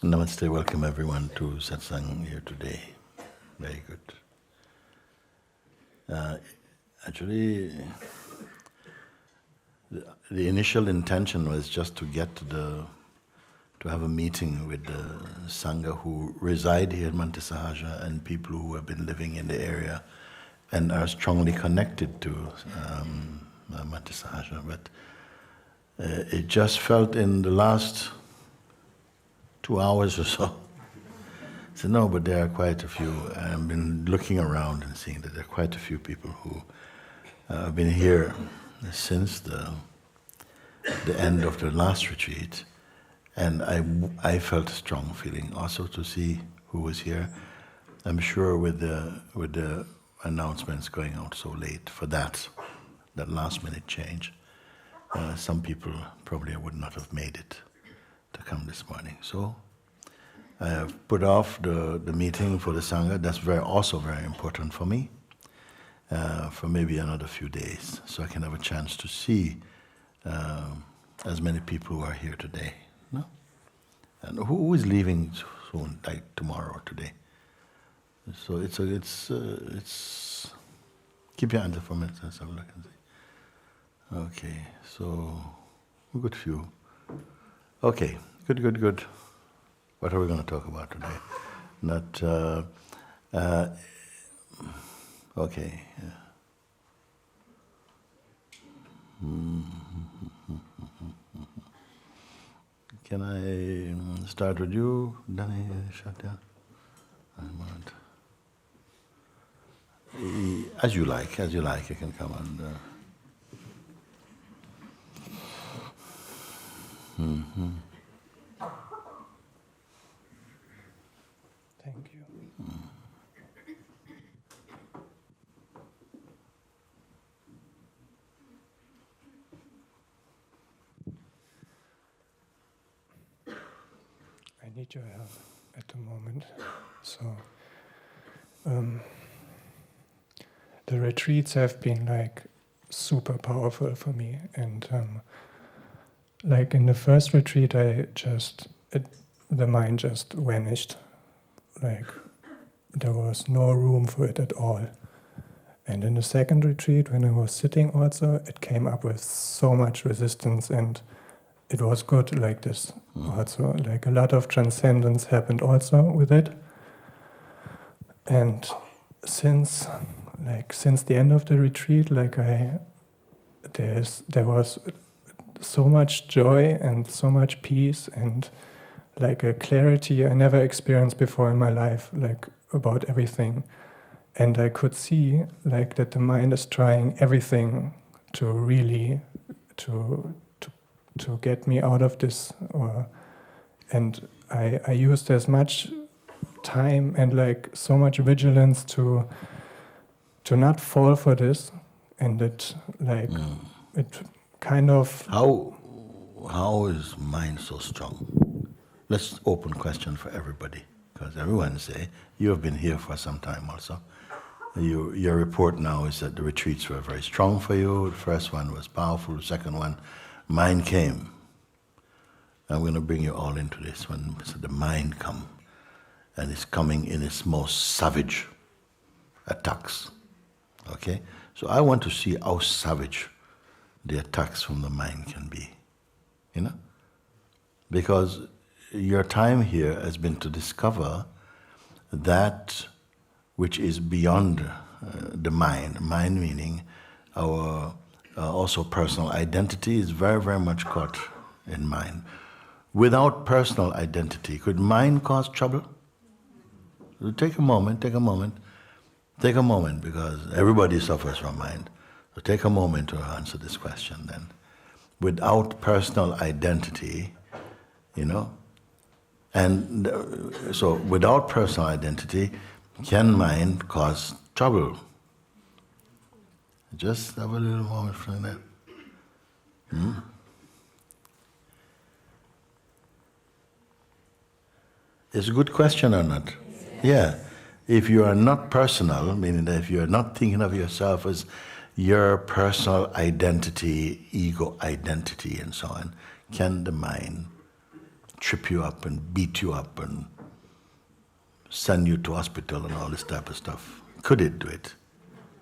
Namaste, welcome everyone to Satsang here today. Very good. Actually, the initial intention was just to get to have a meeting with the Sangha who reside here in Monte Sahaja and people who have been living in the area and are strongly connected to Monte Sahaja. But it just felt in the last 2 hours or so. I said, no, but there are quite a few. I've been looking around and seeing that there are quite a few people who have been here since the end of the last retreat. And I felt a strong feeling also to see who was here. I'm sure with the announcements going out so late for that last minute change, some people probably would not have made it to come this morning. So I have put off the meeting for the Sangha. That's also very important for me, for maybe another few days, so I can have a chance to see as many people who are here today. No? And who is leaving soon, like tomorrow or today? So it's keep your hands up for a minute. Let's have a look and see. Okay, so a good few. Okay, good. What are we going to talk about today? Okay. Can I start with you, Danny Shatya? As you like, you can come and... Thank you. I need your help at the moment. So, the retreats have been like super powerful for me, and like in the first retreat, the mind just vanished. Like there was no room for it at all. And in the second retreat, when I was sitting also, it came up with so much resistance, and it was good like this also. Like a lot of transcendence happened also with it. And since the end of the retreat, there was so much joy and so much peace and like a clarity I never experienced before in my life, like about everything. And I could see like that the mind is trying everything to really to get me out of this. And I used as much time and like so much vigilance to not fall for this, and it like it kind of... How is mind so strong? Let's open question for everybody, because everyone say, you have been here for some time also. Your report now is that the retreats were very strong for you. The first one was powerful, the second one, mind came. I'm going to bring you all into this when the mind come, and it's coming in its most savage attacks. Okay? So I want to see how savage the attacks from the mind can be. You know? Because your time here has been to discover that which is beyond the mind. Mind meaning our also personal identity is very, very much caught in mind. Without personal identity, could mind cause trouble? Take a moment, because everybody suffers from mind. So take a moment to answer this question then. Without personal identity, and so without personal identity, can mind cause trouble? Just have a little moment from that. It's a good question or not? Yeah. If you are not personal, meaning that if you are not thinking of yourself as your personal identity, ego identity and so on, can the mind trip you up and beat you up and send you to hospital and all this type of stuff. Could it do it?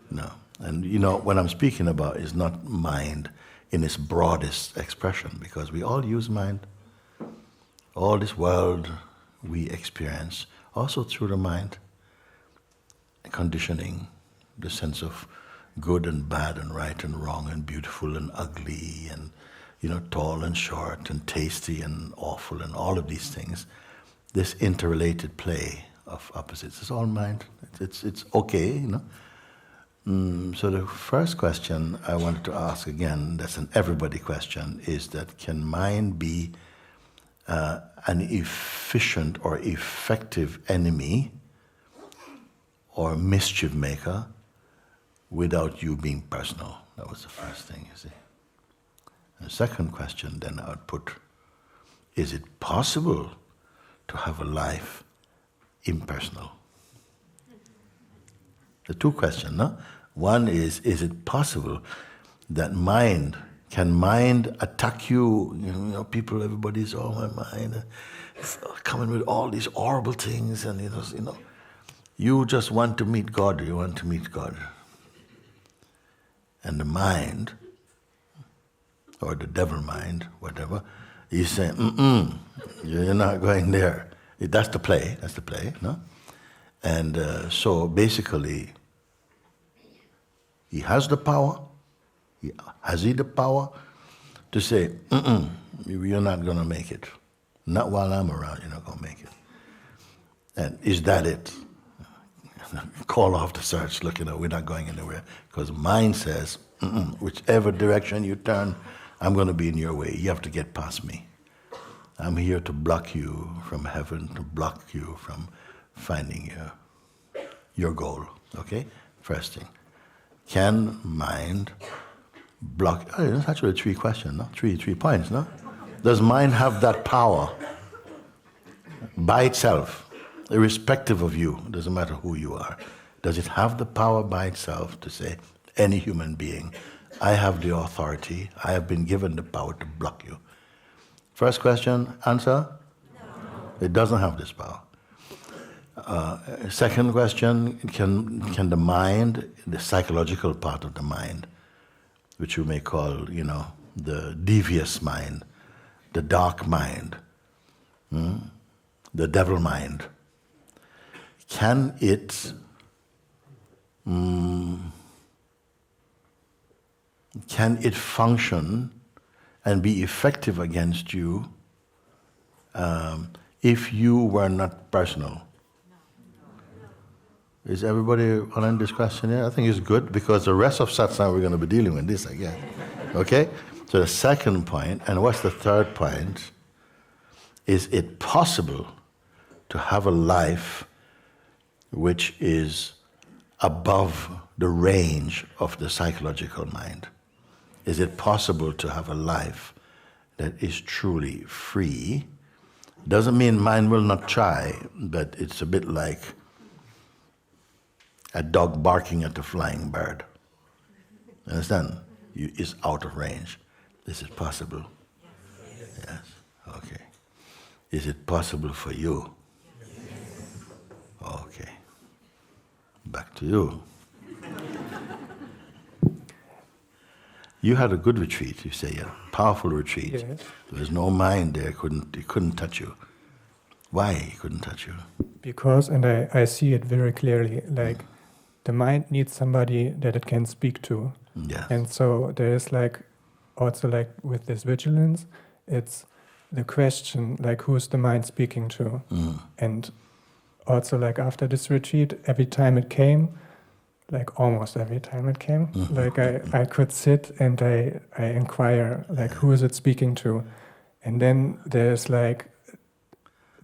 No. And what I'm speaking about is not mind in its broadest expression, because we all use mind. All this world we experience also through the mind, conditioning, the sense of good and bad and right and wrong and beautiful and ugly and tall and short and tasty and awful and all of these things. This interrelated play of opposites is all mind. It's okay, So the first question I wanted to ask again, that's an everybody question, is that can mind be an efficient or effective enemy or mischief maker without you being personal? That was the first thing, you see. And the second question then I would put, is it possible to have a life impersonal? The two questions, no? One is it possible that can mind attack you? People, everybody's, oh, my mind, coming with all these horrible things, and you just want to meet God, And the mind, or the devil mind, whatever, he's saying, you're not going there. That's the play, no? And so basically, he has the power. Has he the power to say, you're not going to make it. Not while I'm around, you're not going to make it. And is that it? Call off the search, look, we're not going anywhere. Because mind says, whichever direction you turn, I'm going to be in your way. You have to get past me. I'm here to block you from heaven, to block you from finding your goal. Okay? First thing. Can mind block? It's actually 3 questions, no? 3 points, no? Does mind have that power by itself, irrespective of you? Doesn't matter who you are. Does it have the power by itself to say, any human being, I have the authority, I have been given the power to block you? First question, answer? No. It doesn't have this power. Second question, can the mind, the psychological part of the mind, which you may call, the devious mind, the dark mind, the devil mind, can it function and be effective against you if you were not personal? Is everybody on this question here? I think it's good, because the rest of Satsang we're going to be dealing with this again. Okay? So the second point, and what's the third point? Is it possible to have a life which is above the range of the psychological mind? Is it possible to have a life that is truly free? Doesn't mean mind will not try, but it's a bit like a dog barking at a flying bird. Understand? It's out of range. Is it possible? Yes. Okay. Is it possible for you? Okay. Back to you. You had a good retreat, you say, a powerful retreat. Yes. There was no mind there, it couldn't touch you. Why it couldn't touch you? Because, and I see it very clearly, like the mind needs somebody that it can speak to. Yes. And so there is also with this vigilance, it's the question, who's the mind speaking to? And also after this retreat, every time it came, almost every time it came, I could sit and I inquire, who is it speaking to? And then there's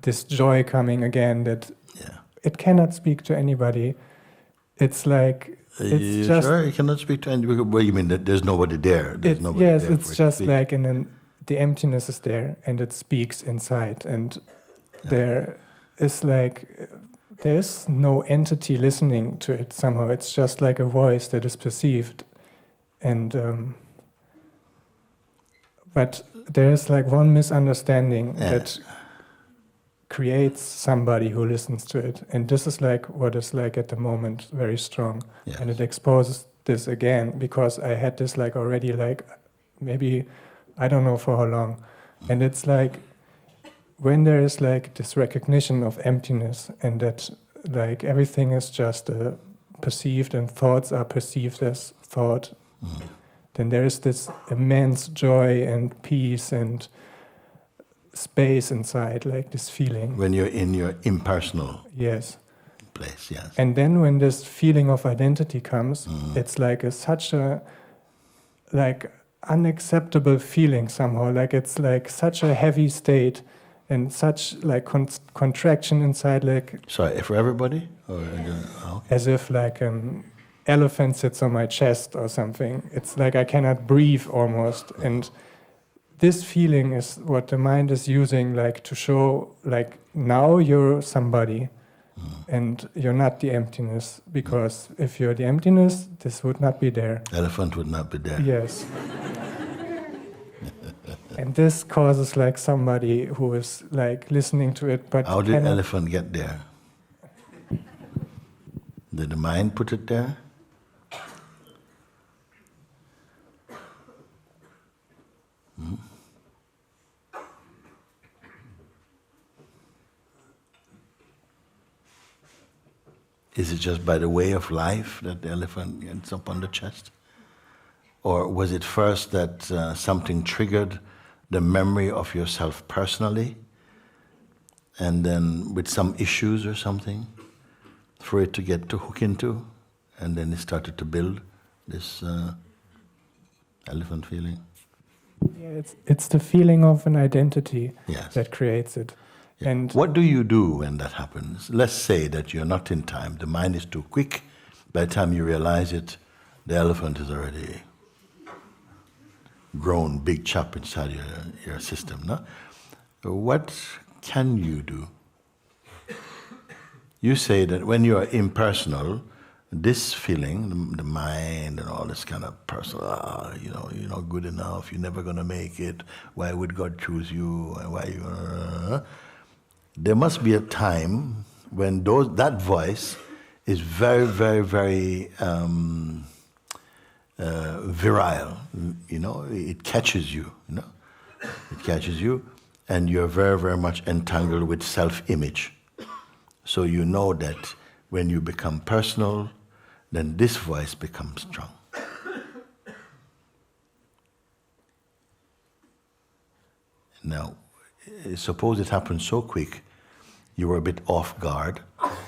this joy coming again that it cannot speak to anybody. It's it's just... Sure, you cannot speak to anybody? Well, you mean that there's nobody there? Yes, it's just and then the emptiness is there and it speaks inside, and there is there's no entity listening to it somehow. It's just like a voice that is perceived. And but there's one misunderstanding that creates somebody who listens to it. And this is like what is like at the moment very strong. Yes. And it exposes this again, because I had this like already like maybe, I don't know for how long. And it's like when there is like this recognition of emptiness, and that like everything is just perceived and thoughts are perceived as thought, then there is this immense joy and peace and space inside, like this feeling. When you're in your impersonal Yes. place, yes. And then when this feeling of identity comes, it's like such a like unacceptable feeling somehow. Like it's like such a heavy state and such like contraction inside, like Sorry, for everybody? Or, as if like an elephant sits on my chest or something. It's like I cannot breathe almost. And this feeling is what the mind is using, like to show, like now you're somebody, and you're not the emptiness. Because if you're the emptiness, this would not be there. Elephant would not be there. Yes. And this causes like somebody who is like listening to it, but How did cannot- elephant get there? Did the mind put it there? Is it just by the way of life that the elephant ends up on the chest? Or was it first that something triggered the memory of yourself personally, and then with some issues or something, for it to get to hook into, and then it started to build this elephant feeling? Yeah, it's the feeling of an identity Yes. that creates it. Yeah. And What do you do when that happens? Let's say that you're not in time, the mind is too quick. By the time you realize it, the elephant is already grown, big chop inside your system. No? What can you do? You say that when you are impersonal, this feeling, the mind and all this kind of personal, you're not good enough, you're never going to make it, why would God choose you, why you... There must be a time when that voice is very, very, very virile. It catches you. It catches you, and you're very, very much entangled with self-image. So you know that when you become personal, then this voice becomes strong. Now, suppose it happened so quick, you were a bit off guard,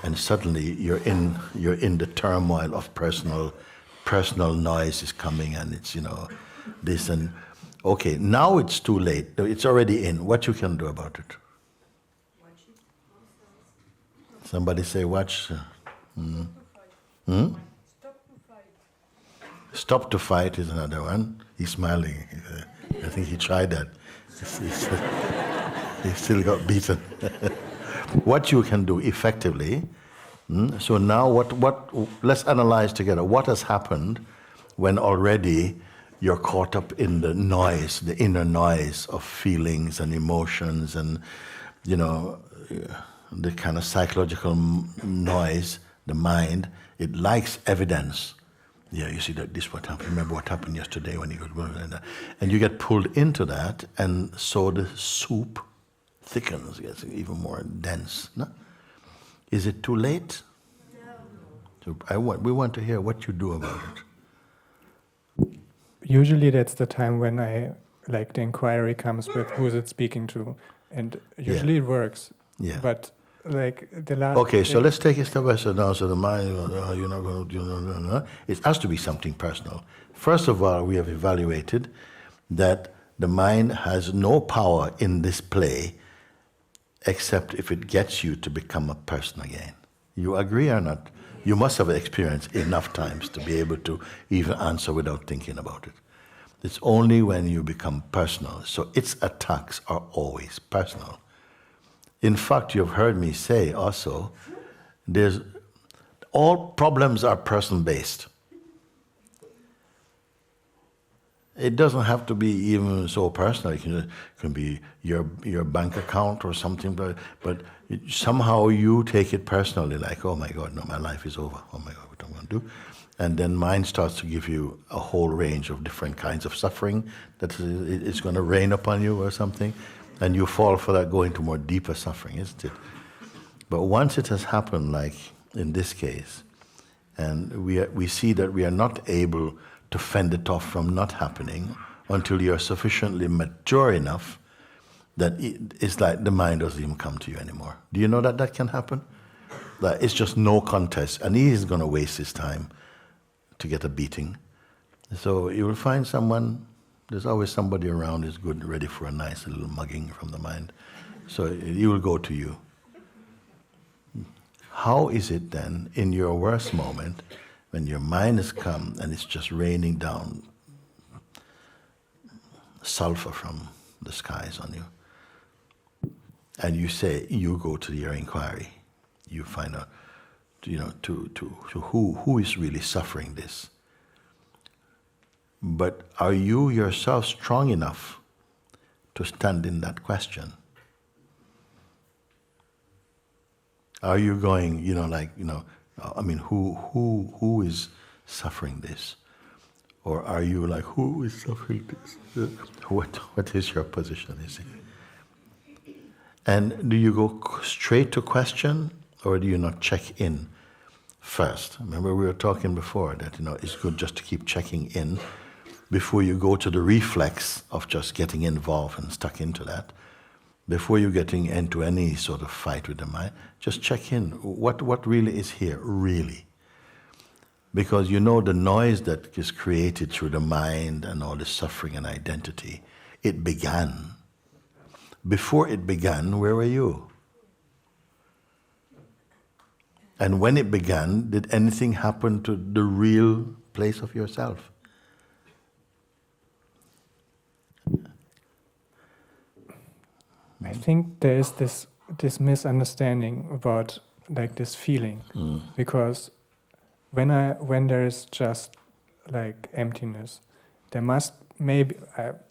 and suddenly you're in the turmoil of personal noise is coming, and it's this and okay. Now it's too late. It's already in. What you can do about it? Somebody say watch. Stop to fight is another one. He's smiling. I think he tried that. He still got beaten. What you can do effectively. So now, let's analyze together. What has happened when already you're caught up in the noise, the inner noise of feelings and emotions, and the kind of psychological noise, the mind. It likes evidence. Yeah, you see that this what happened. Remember what happened yesterday when you got, and you get pulled into that, and so the soup thickens, gets even more dense. No? Is it too late? No. So we want to hear what you do about it. usually that's the time when the inquiry comes with who is it speaking to, and usually it works. Yeah. But like the last. Okay, so let's take it step by step now. So the mind, you're not going to, it has to be something personal. First of all, we have evaluated that the mind has no power in this play except if it gets you to become a person again. You agree or not? You must have experienced enough times to be able to even answer without thinking about it. It's only when you become personal. So its attacks are always personal. In fact, you've heard me say also, all problems are person-based. It doesn't have to be even so personal. It can be your bank account or something, but somehow you take it personally, like, oh my God, no, my life is over. Oh my God, what am I going to do? And then mind starts to give you a whole range of different kinds of suffering that it's going to rain upon you or something, and you fall for that, go into more deeper suffering, isn't it? But once it has happened, like in this case, and we see that we are not able to fend it off from not happening until you're sufficiently mature enough that it's like the mind doesn't even come to you anymore. Do you know that that can happen? That it's just no contest, and he is going to waste his time to get a beating. So you will find someone, there's always somebody around who's good, ready for a nice little mugging from the mind. So he will go to you. How is it then, in your worst moment, when your mind has come and it's just raining down sulfur from the skies on you, and you say, you go to your inquiry, you find out, to who is really suffering this? But are you yourself strong enough to stand in that question? Are you going, who is suffering this? Or are you like, who is suffering this? What is your position, is it? And do you go straight to question, or do you not check in first? Remember we were talking before that, it's good just to keep checking in before you go to the reflex of just getting involved and stuck into that. Before you're getting into any sort of fight with the mind, just check in. What really is here, really? Because the noise that is created through the mind and all the suffering and identity, it began. Before it began, where were you? And when it began, did anything happen to the real place of yourself? I think there is this misunderstanding about like this feeling, because when there is just like emptiness, there must maybe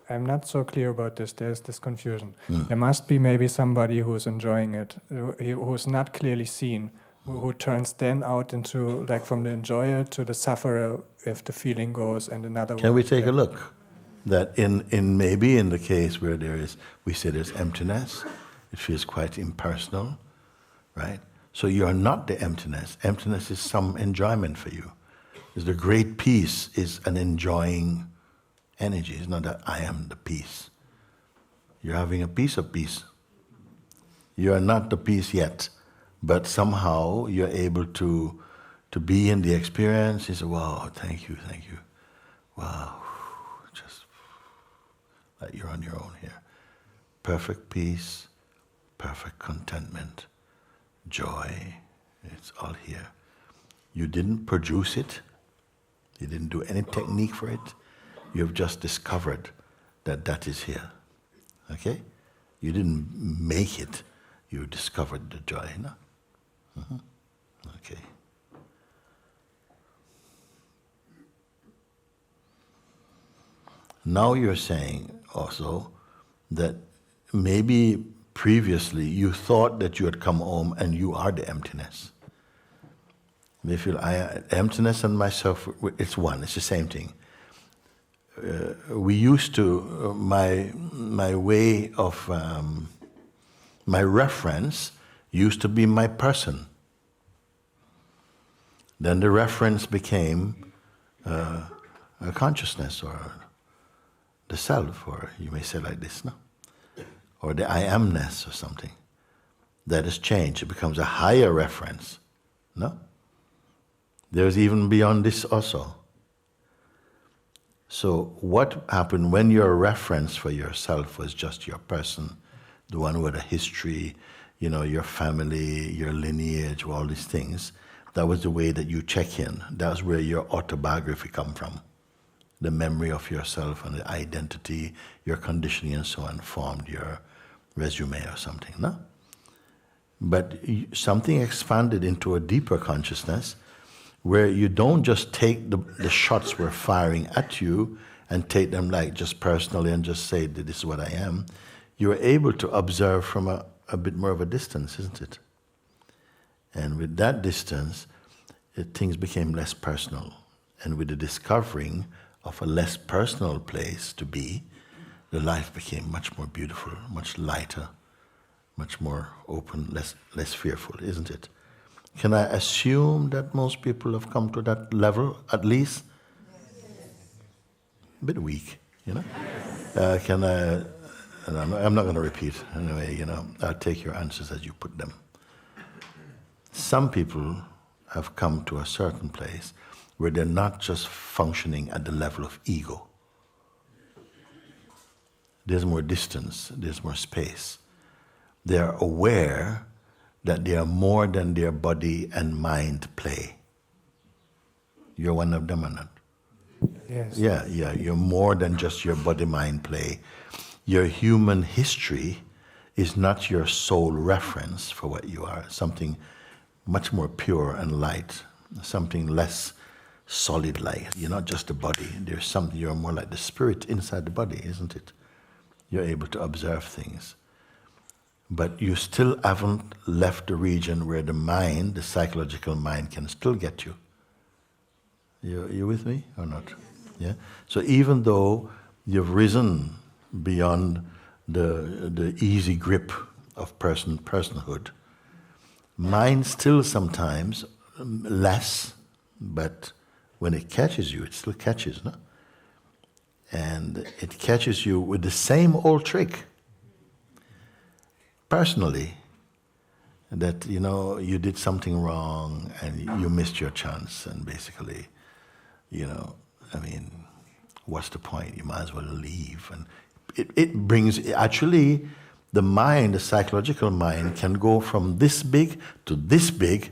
I'm not so clear about this. There's this confusion. There must be maybe somebody who's enjoying it, who's not clearly seen, who turns then out into like from the enjoyer to the sufferer if the feeling goes, and another. Can we take a look? That in maybe in the case where we say there's emptiness, it feels quite impersonal, right? So you are not the emptiness. Emptiness is some enjoyment for you. Because the great peace is an enjoying energy. It's not that I am the peace. You're having a piece of peace. You are not the peace yet, but somehow you're able to be in the experience. You say, wow, thank you. Wow. You're on your own here. Perfect peace, perfect contentment, joy, it's all here. You didn't produce it. You didn't do any technique for it. You've just discovered that is here. Okay? You didn't make it. You discovered the joy, no? Mm-hmm. Okay. Now you're saying also that maybe previously you thought that you had come home and you are the emptiness. They feel emptiness and myself, it's one, it's the same thing. We used to, my way of, my reference used to be my person. Then the reference became a consciousness or the self, or you may say like this, no? Or the I amness or something. That has changed. It becomes a higher reference, no? There's even beyond this also. So what happened when your reference for yourself was just your person, the one with a history, your family, your lineage, all these things, that was the way that you check in. That's where your autobiography come from. The memory of yourself and the identity, your conditioning and so on formed your resume or something, no? But something expanded into a deeper consciousness where you don't just take the shots we're firing at you and take them like just personally and just say that this is what I am, you're able to observe from a bit more of a distance, isn't it? And with that distance, things became less personal. And with the discovering of a less personal place to be, the life became much more beautiful, much lighter, much more open, less fearful, isn't it? Can I assume that most people have come to that level, at least? A bit weak, you know? I'm not going to repeat. Anyway, I'll take your answers as you put them. Some people have come to a certain place where they're not just functioning at the level of ego. There's more distance, there's more space. They are aware that they are more than their body and mind play. You're one of them or not? Yes. Yeah, you're more than just your body-mind play. Your human history is not your sole reference for what you are. Something much more pure and light, something less solid like. You're not just the body. There's something, you're more like the spirit inside the body, isn't it? You're able to observe things. But you still haven't left the region where the mind, the psychological mind, can still get you. You with me or not? Yeah. So even though you've risen beyond the easy grip of personhood, mind still sometimes less, but when it catches you, it still catches, no? And it catches you with the same old trick. Personally, that you did something wrong and you missed your chance, and basically, what's the point? You might as well leave. And it brings, actually, the mind, the psychological mind, can go from this big to this big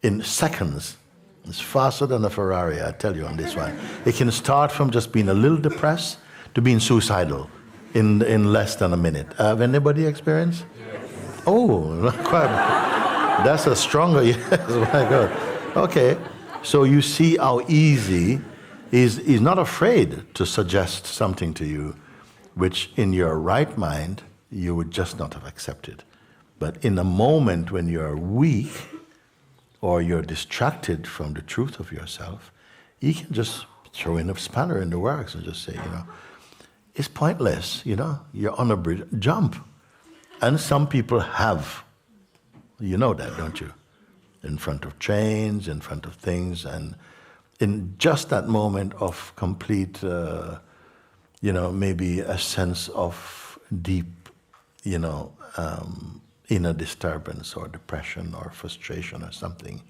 in seconds. It's faster than a Ferrari, I tell you on this one. It can start from just being a little depressed to being suicidal in less than a minute. Have anybody experienced? Yes. Oh, quite. That's a stronger yes, my God. Okay, so you see how easy he's not afraid to suggest something to you which in your right mind you would just not have accepted. But in a moment when you're weak or you're distracted from the truth of yourself, he can just throw in a spanner in the works and just say, it's pointless, you're on a bridge, jump. And some people have, you know that, don't you? In front of trains, in front of things, and in just that moment of complete, maybe a sense of deep, inner disturbance or depression or frustration or something,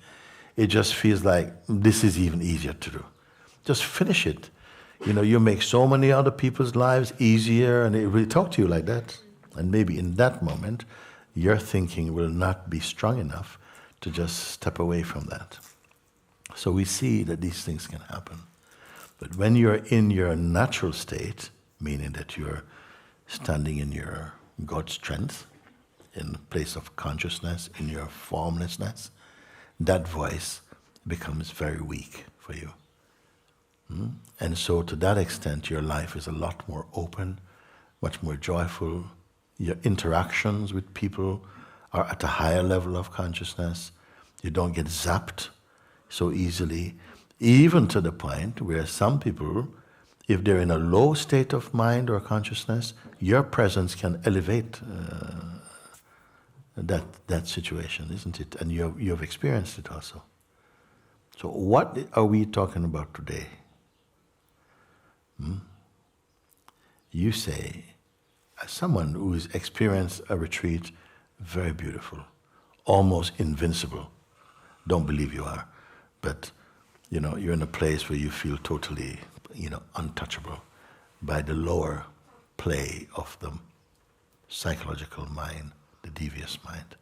it just feels like this is even easier to do. Just finish it. You make so many other people's lives easier, and it will talk to you like that. And maybe in that moment, your thinking will not be strong enough to just step away from that. So we see that these things can happen. But when you're in your natural state, meaning that you're standing in your God strength, in the place of consciousness, in your formlessness, that voice becomes very weak for you. And so to that extent, your life is a lot more open, much more joyful. Your interactions with people are at a higher level of consciousness. You don't get zapped so easily, even to the point where some people, if they're in a low state of mind or consciousness, your presence can elevate that situation, isn't it? And you've experienced it also. So what are we talking about today? You say, as someone who's experienced a retreat, very beautiful, almost invincible. Don't believe you are, but you're in a place where you feel totally, untouchable by the lower play of the psychological mind, the devious mind.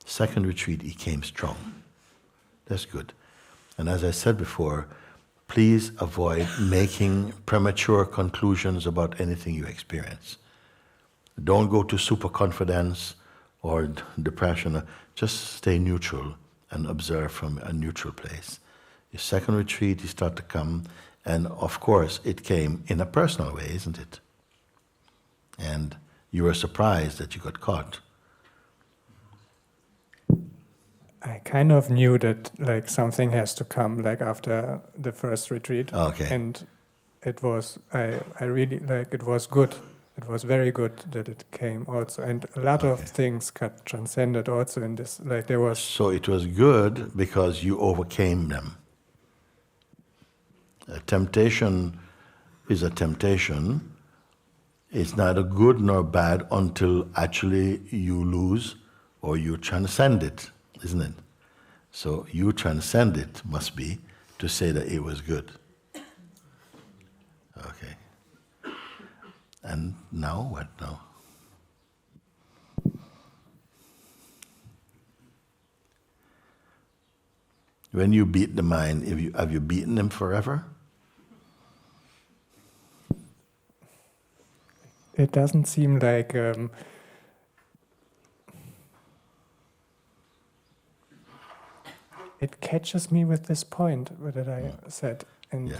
Second retreat, he came strong. That's good. And as I said before, please avoid making premature conclusions about anything you experience. Don't go to superconfidence or depression. Just stay neutral and observe from a neutral place. Your second retreat, you start to come, And of course, it came in a personal way, isn't it? And you were surprised that you got caught. I kind of knew that like something has to come like after the first retreat. Okay. And it was, I really, like, it was good. It was very good that it came also. And a lot of things got transcended also in this. Like there was... So it was good because you overcame them. A temptation is a temptation. It's neither good nor bad until actually you lose or you transcend it, isn't it? So you transcend it, must be, to say that it was good. Okay. And now, what now? When you beat the mind, have you beaten him forever? It doesn't seem like... it catches me with this point that I said. And Yeah.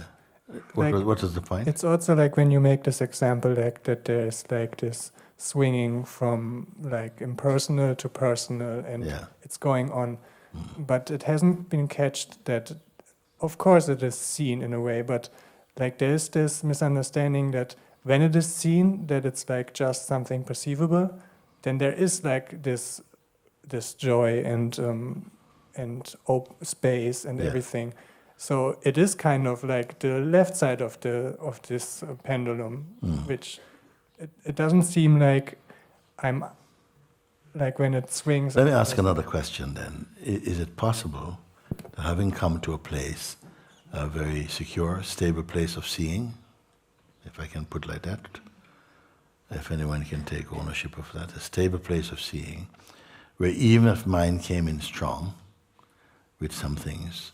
like, What is the point? it's also like when you make this example, like that there's like this swinging from like impersonal to personal, and it's going on. But it hasn't been catched that, of course it is seen in a way, but like there is this misunderstanding that when it is seen that it's like just something perceivable, then there is like this joy and open space and everything. So it is kind of like the left side of this pendulum, which it doesn't seem like I'm like when it swings. Let me ask another question then. Is it possible that having come to a place, a very secure, stable place of seeing, if I can put it like that, if anyone can take ownership of that, a stable place of seeing, where even if mind came in strong with some things,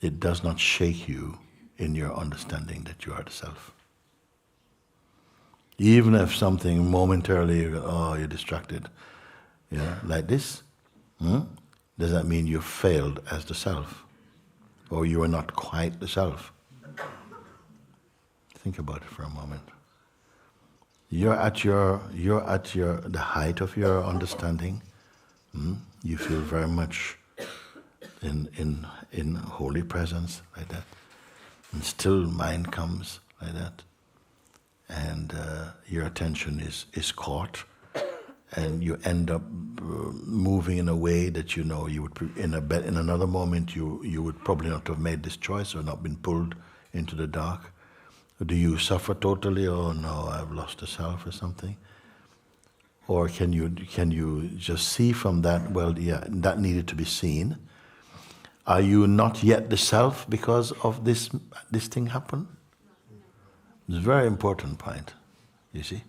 it does not shake you in your understanding that you are the self. Even if something momentarily, you're distracted, like this, does that mean you failed as the self? Or you are not quite the self? Think about it for a moment. You're at the height of your understanding. You feel very much in holy presence like that, and still mind comes like that, and your attention is caught, and you end up moving in a way that you would in another moment you would probably not have made this choice or not been pulled into the dark. Do you suffer totally? Oh no, I've lost the self or something? Or can you just see from that? Well, yeah, that needed to be seen. Are you not yet the self because of this thing happened? It's a very important point, you see.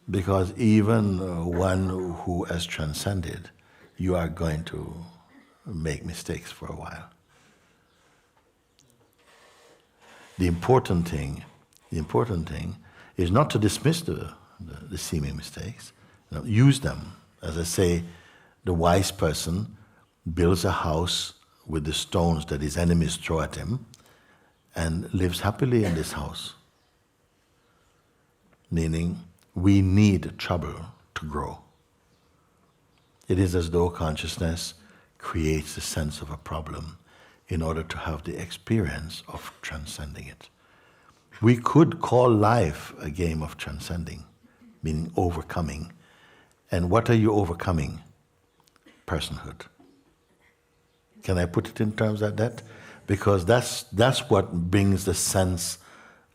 Because even one who has transcended, you are going to make mistakes for a while. The important thing is not to dismiss the seeming mistakes. Use them. As I say, the wise person builds a house with the stones that his enemies throw at him and lives happily in this house. Meaning, we need trouble to grow. It is as though consciousness creates a sense of a problem in order to have the experience of transcending it. We could call life a game of transcending, meaning overcoming. And what are you overcoming? Personhood. Can I put it in terms like that? Because that's what brings the sense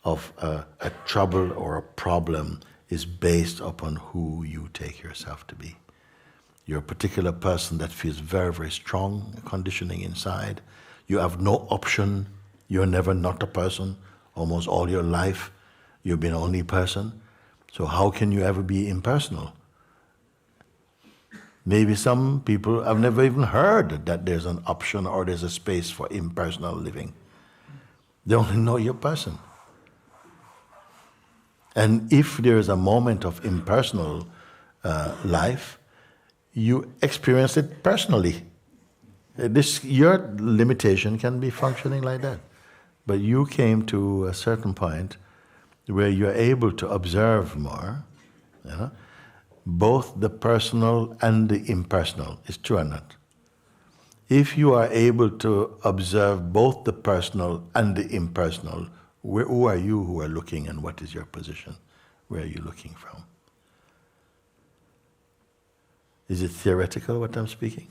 of a trouble or a problem is based upon who you take yourself to be. You're a particular person that feels very, very strong conditioning inside. You have no option. You're never not a person. Almost all your life, you've been only person. So how can you ever be impersonal? Maybe some people have never even heard that there's an option or there's a space for impersonal living. They only know your person. And if there is a moment of impersonal life, you experience it personally. Your limitation can be functioning like that. But you came to a certain point where you're able to observe more, you know, both the personal and the impersonal. It's true or not? If you are able to observe both the personal and the impersonal, who are you who are looking, and what is your position? Where are you looking from? Is it theoretical what I'm speaking?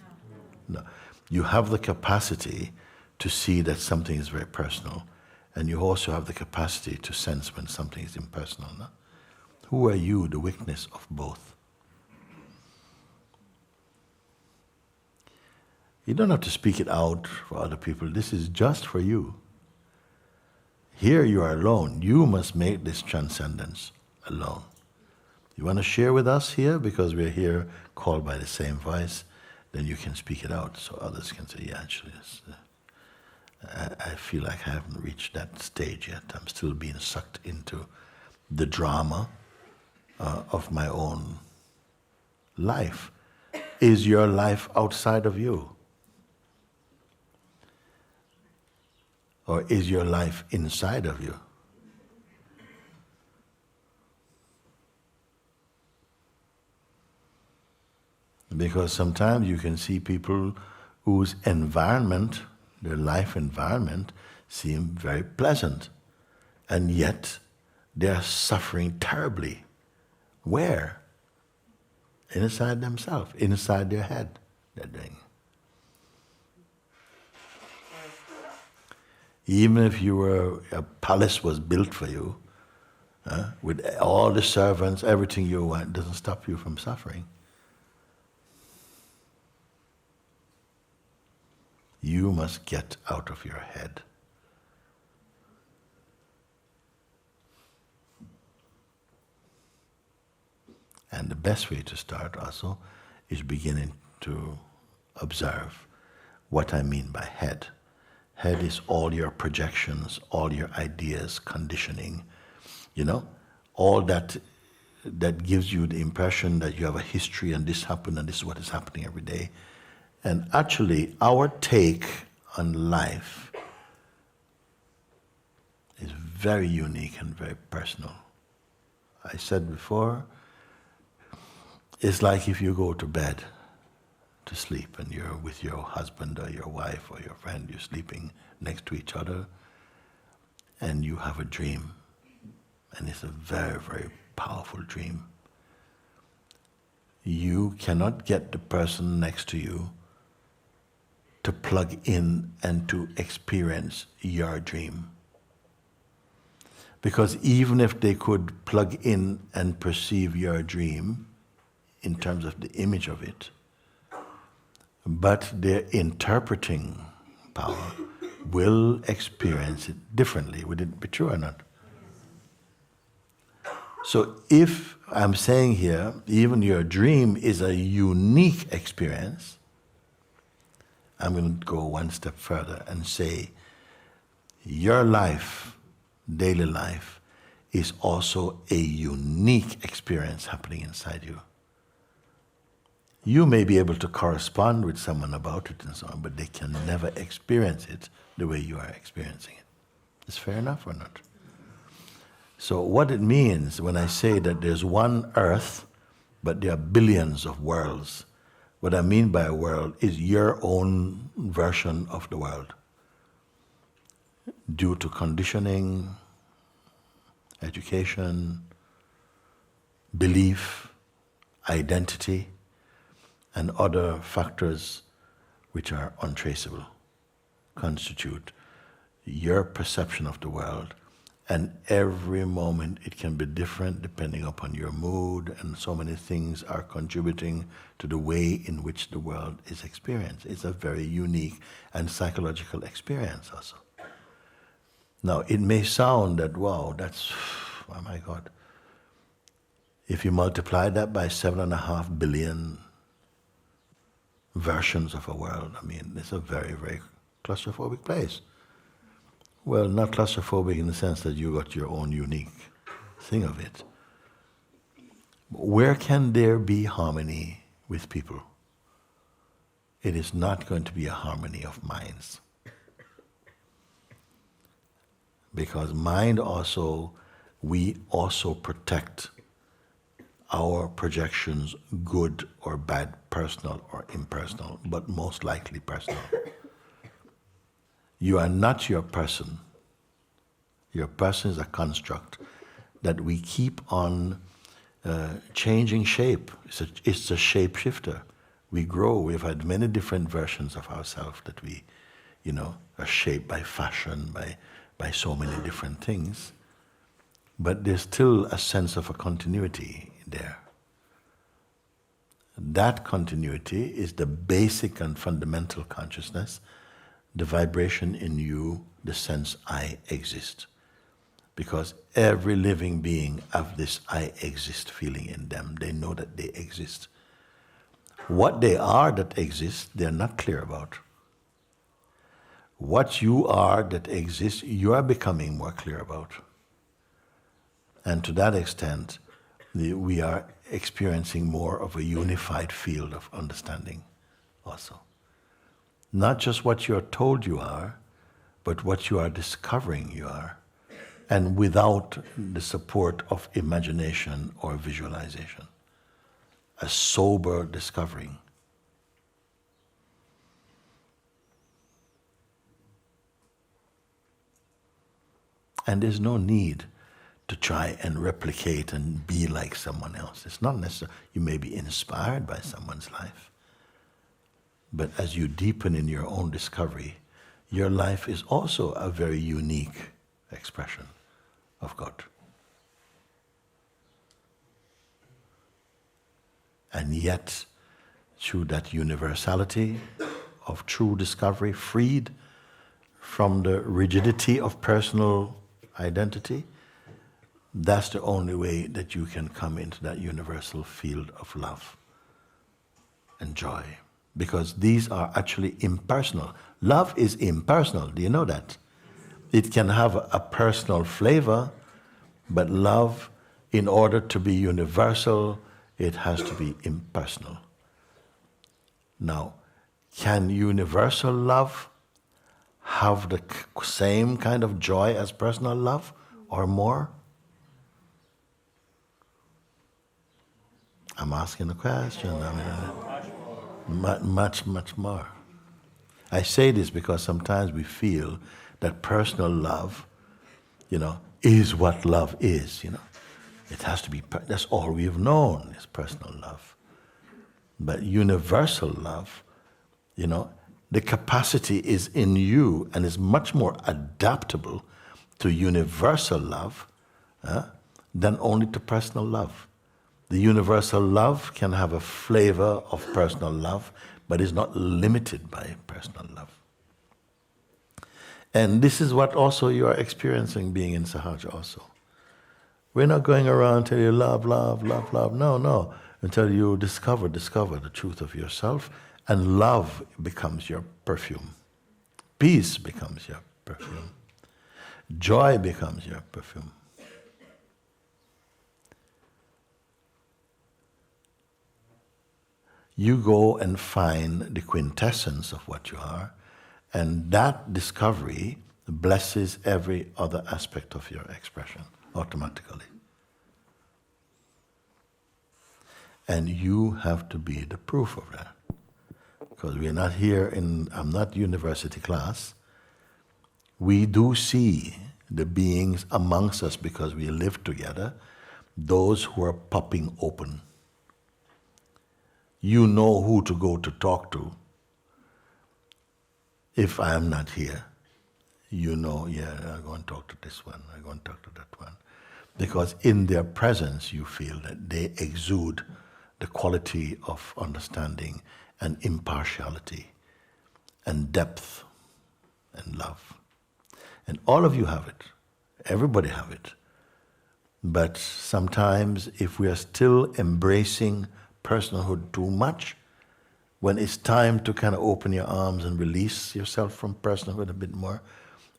No. You have the capacity to see that something is very personal, and you also have the capacity to sense when something is impersonal. No? Who are you, the witness of both? You don't have to speak it out for other people. This is just for you. Here you are alone. You must make this transcendence alone. You want to share with us here, because we're here called by the same voice, then you can speak it out so others can say, yeah, actually, I feel like I haven't reached that stage yet. I'm still being sucked into the drama of my own life. Is your life outside of you? Or is your life inside of you? Because sometimes you can see people whose environment, their life environment, seem very pleasant, and yet they are suffering terribly. Where? Inside themselves, inside their head, they're doing. Even if a palace was built for you, with all the servants, everything you want, doesn't stop you from suffering. You must get out of your head. And the best way to start also is beginning to observe what I mean by head. Head is all your projections, all your ideas, conditioning, all that gives you the impression that you have a history and this happened and this is what is happening every day. And actually, our take on life is very unique and very personal. I said before, it's like if you go to bed to sleep and you're with your husband or your wife or your friend, you're sleeping next to each other, and you have a dream, and it's a very, very powerful dream. You cannot get the person next to you to plug in and to experience your dream. Because even if they could plug in and perceive your dream in terms of the image of it, but their interpreting power will experience it differently. Would it be true or not? So if I'm saying here, even your dream is a unique experience, I'm going to go one step further and say, your life, daily life, is also a unique experience happening inside you. You may be able to correspond with someone about it and so on, but they can never experience it the way you are experiencing it. Is fair enough or not? So what it means when I say that there's one earth, but there are billions of worlds, what I mean by a world is your own version of the world. Due to conditioning, education, belief, identity, and other factors which are untraceable, constitute your perception of the world. And every moment it can be different depending upon your mood, and so many things are contributing to the way in which the world is experienced. It's a very unique and psychological experience also. Now, it may sound that, wow, that's, oh my God. If you multiply that by 7.5 billion versions of a world, I mean, it's a very, very claustrophobic place. Well, not claustrophobic in the sense that you got your own unique thing of it. Where can there be harmony with people? It is not going to be a harmony of minds. Because mind also, we also protect our projections, good or bad, personal or impersonal, but most likely personal. You are not your person. Your person is a construct that we keep on changing shape. It's a shapeshifter. We grow. We've had many different versions of ourselves that we, are shaped by fashion, by so many different things. But there's still a sense of a continuity there. That continuity is the basic and fundamental consciousness, the vibration in you, the sense I exist. Because every living being have this I exist feeling in them. They know that they exist. What they are that exists, they're not clear about. What you are that exists, you are becoming more clear about. And to that extent, we are experiencing more of a unified field of understanding also. Not just what you're told you are, but what you are discovering you are. And without the support of imagination or visualization. A sober discovering. And there's no need to try and replicate and be like someone else. It's not necessary. You may be inspired by someone's life. But as you deepen in your own discovery, your life is also a very unique expression of God. And yet, through that universality of true discovery, freed from the rigidity of personal identity, that's the only way that you can come into that universal field of love and joy. Because these are actually impersonal. Love is impersonal, do you know that? It can have a personal flavor, but love, in order to be universal, it has to be impersonal. Now, can universal love have the same kind of joy as personal love, or more? I'm asking a question. Much more. I say this because sometimes we feel that personal love, is what love is, It has to be, that's all we've known is personal love. But universal love, the capacity is in you and is much more adaptable to universal love than only to personal love. The universal love can have a flavor of personal love, but is not limited by personal love. And this is what also you are experiencing being in Sahaja also. We're not going around telling you love, love, love, love. No. Until you discover the truth of yourself, and love becomes your perfume. Peace becomes your perfume. Joy becomes your perfume. You go and find the quintessence of what you are, and that discovery blesses every other aspect of your expression automatically. And you have to be the proof of that. Because we're not here I'm not university class. We do see the beings amongst us because we live together, those who are popping open. You know who to go to talk to. If I am not here, I'm going to talk to this one, I'm going to talk to that one. Because in their presence you feel that they exude the quality of understanding and impartiality and depth and love. And all of you have it. Everybody have it. But sometimes if we are still embracing personhood too much, when it's time to kind of open your arms and release yourself from personhood a bit more,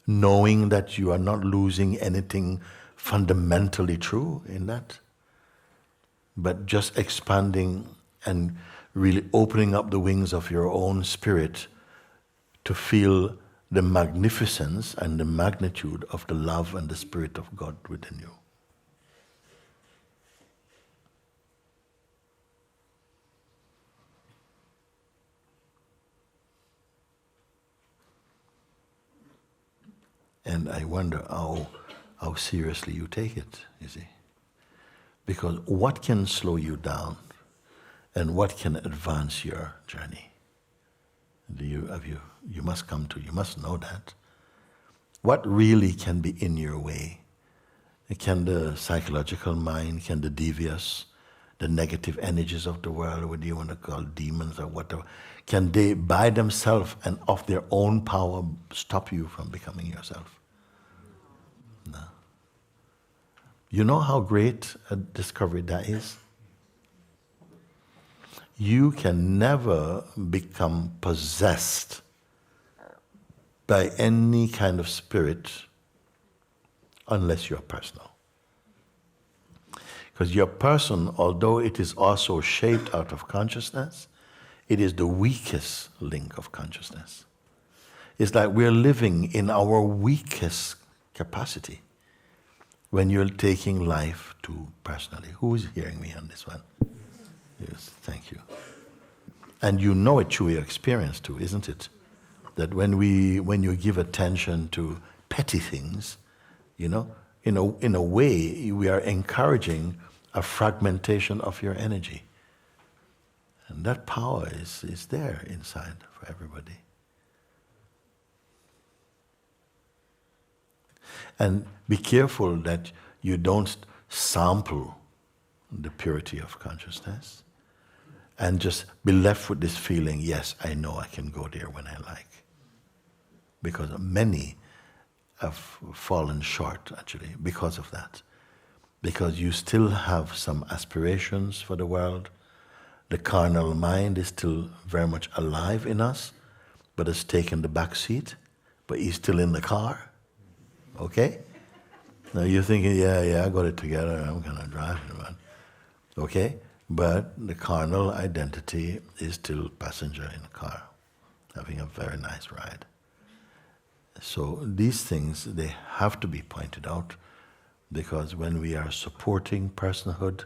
knowing that you are not losing anything fundamentally true in that, but just expanding and really opening up the wings of your own spirit to feel the magnificence and the magnitude of the love and the Spirit of God within you. And I wonder how seriously you take it, you see. Because what can slow you down and what can advance your journey? You must come to, you must know that. What really can be in your way? Can the psychological mind, can the devious, the negative energies of the world, whether you want to call demons or whatever, can they by themselves and of their own power stop you from becoming yourself? No. You know how great a discovery that is? You can never become possessed by any kind of spirit unless you're personal. Because your person, although it is also shaped out of consciousness, it is the weakest link of consciousness. It's like we're living in our weakest capacity when you're taking life too personally. Who is hearing me on this one? Yes, thank you. And you know it through your experience too, isn't it? That when you give attention to petty things, you know, in a way we are encouraging a fragmentation of your energy. And that power is there inside for everybody. And be careful that you don't sample the purity of consciousness and just be left with this feeling, yes, I know I can go there when I like. Because many have fallen short, actually, because of that. Because you still have some aspirations for the world. The carnal mind is still very much alive in us, but has taken the back seat, but he's still in the car. Okay? Now you're thinking, yeah, I got it together, I'm gonna drive it, man. Okay? But the carnal identity is still passenger in the car, having a very nice ride. So these things, they have to be pointed out, because when we are supporting personhood,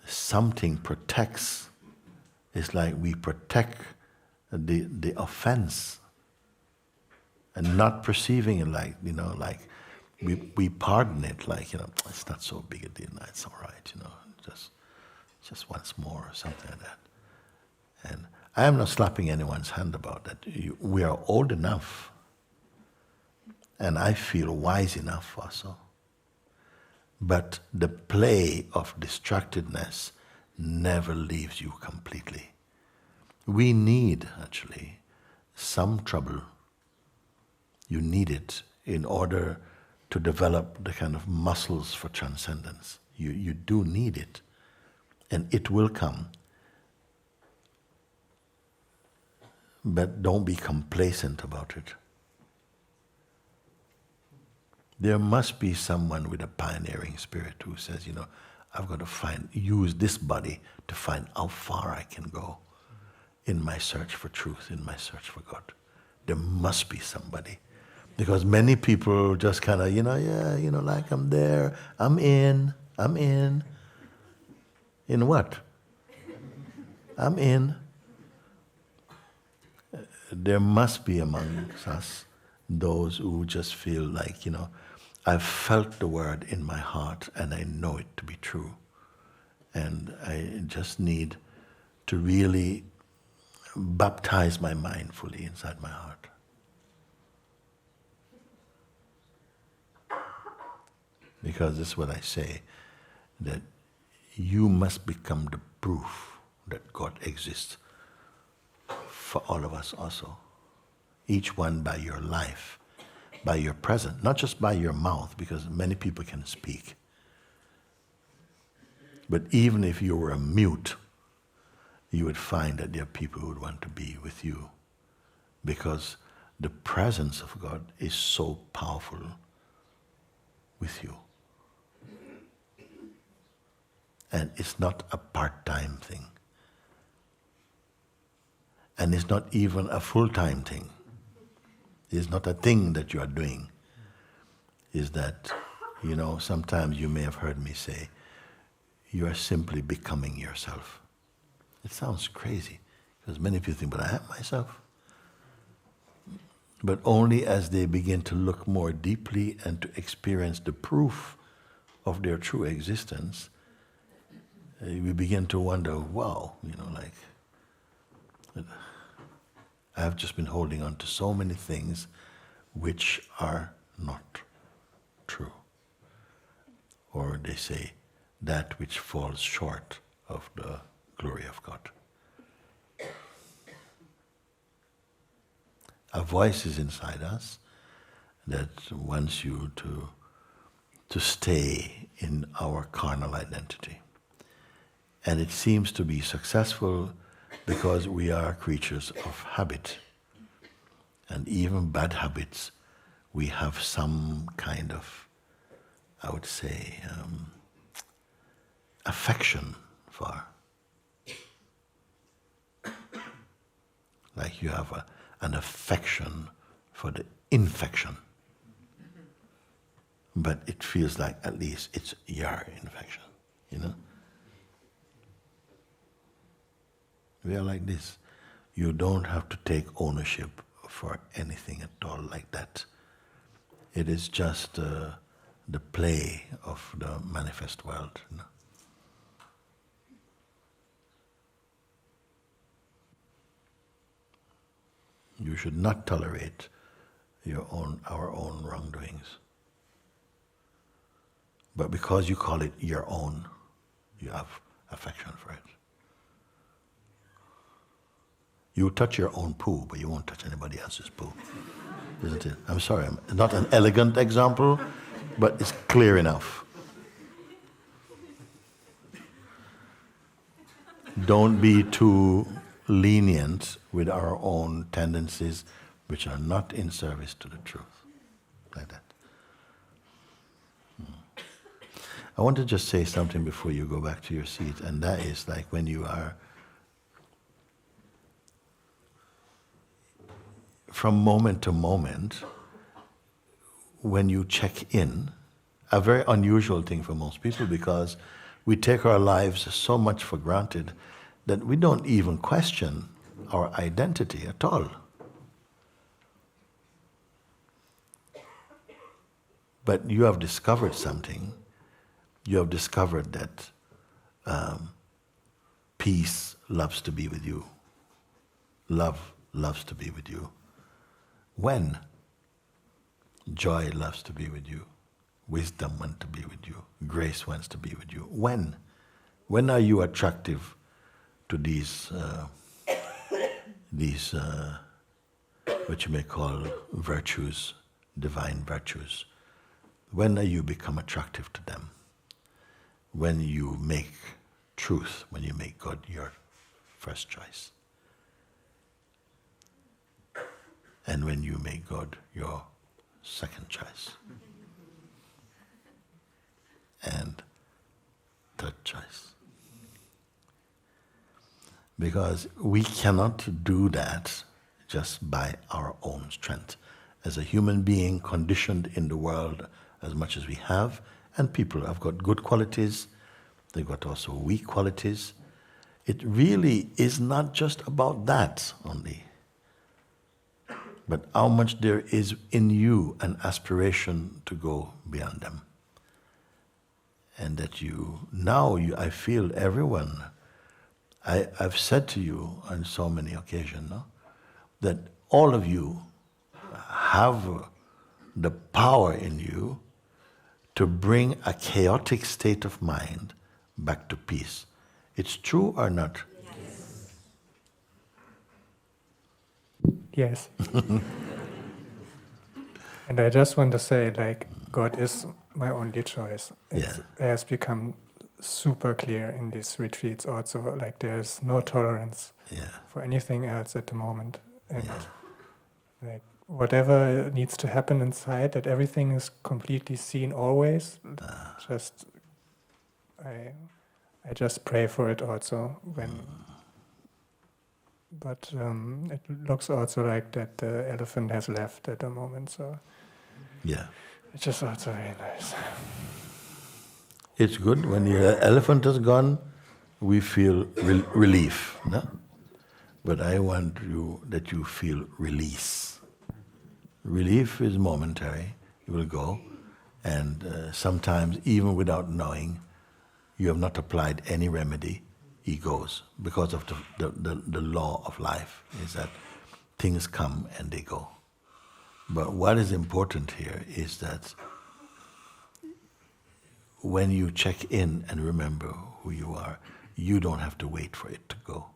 something protects. It's like we protect the offense and not perceiving it like, like we pardon it like, it's not so big a deal, it's all right, just once more or something like that. And I am not slapping anyone's hand about that. We are old enough, and I feel wise enough also. But the play of distractedness never leaves you completely. We need, actually, some trouble. You need it in order to develop the kind of muscles for transcendence. You do need it. And it will come. But don't be complacent about it. There must be someone with a pioneering spirit who says, I've got to use this body to find how far I can go in my search for truth, in my search for God. There must be somebody. Because many people just kind of, like I'm there, I'm in. In what? I'm in. There must be amongst us those who just feel like, I've felt the word in my heart and I know it to be true. And I just need to really baptize my mind fully inside my heart. Because this is what I say, that you must become the proof that God exists for all of us also. Each one by your life, by your presence, not just by your mouth, because many people can speak. But even if you were a mute, you would find that there are people who would want to be with you, because the presence of God is so powerful with you. And it's not a part-time thing. And it's not even a full-time thing. It's not a thing that you are doing. Is that, sometimes you may have heard me say, you are simply becoming yourself. It sounds crazy, because many people think, but I am myself. But only as they begin to look more deeply and to experience the proof of their true existence, we begin to wonder, wow, I have just been holding on to so many things which are not true. Or they say, that which falls short of the glory of God. A voice is inside us that wants you to stay in our carnal identity. And it seems to be successful because we are creatures of habit. And even bad habits, we have some kind of, I would say, affection for. Like you have an affection for the infection. But it feels like at least it's your infection, We are like this. You don't have to take ownership for anything at all like that. It is just the play of the manifest world. You should not tolerate our own wrongdoings. But because you call it your own, you have affection for it. You touch your own poo, but you won't touch anybody else's poo. Isn't it? I'm sorry, not an elegant example, but it's clear enough. Don't be too lenient with our own tendencies which are not in service to the truth. Like that. I want to just say something before you go back to your seat, and that is like when you are from moment to moment, when you check in, a very unusual thing for most people because we take our lives so much for granted that we don't even question our identity at all. But you have discovered something. You have discovered that peace loves to be with you. Love loves to be with you. When? Joy loves to be with you. Wisdom wants to be with you. Grace wants to be with you. When? When are you attractive to these what you may call virtues, divine virtues? When do you become attractive to them? When you make truth, when you make God your first choice. And when you make God your second choice. And third choice. Because we cannot do that just by our own strength. As a human being conditioned in the world as much as we have, and people have got good qualities, they've got also weak qualities. It really is not just about that only, but how much there is in you an aspiration to go beyond them. And that I feel everyone, I've said to you on so many occasions, that all of you have the power in you to bring a chaotic state of mind back to peace. It's true or not? Yes. And I just want to say, God is my only choice. It has become super clear in these retreats also, there's no tolerance for anything else at the moment. And whatever needs to happen inside, that everything is completely seen always. I just pray for it also when but it looks also like that the elephant has left at the moment, so Yeah. which is also very nice. It's good when the elephant is gone, we feel relief, no? But I want that you feel release. Relief is momentary, it will go, and sometimes even without knowing, you have not applied any remedy, he goes, because of the law of life, is that things come and they go. But what is important here is that when you check in and remember who you are, you don't have to wait for it to go.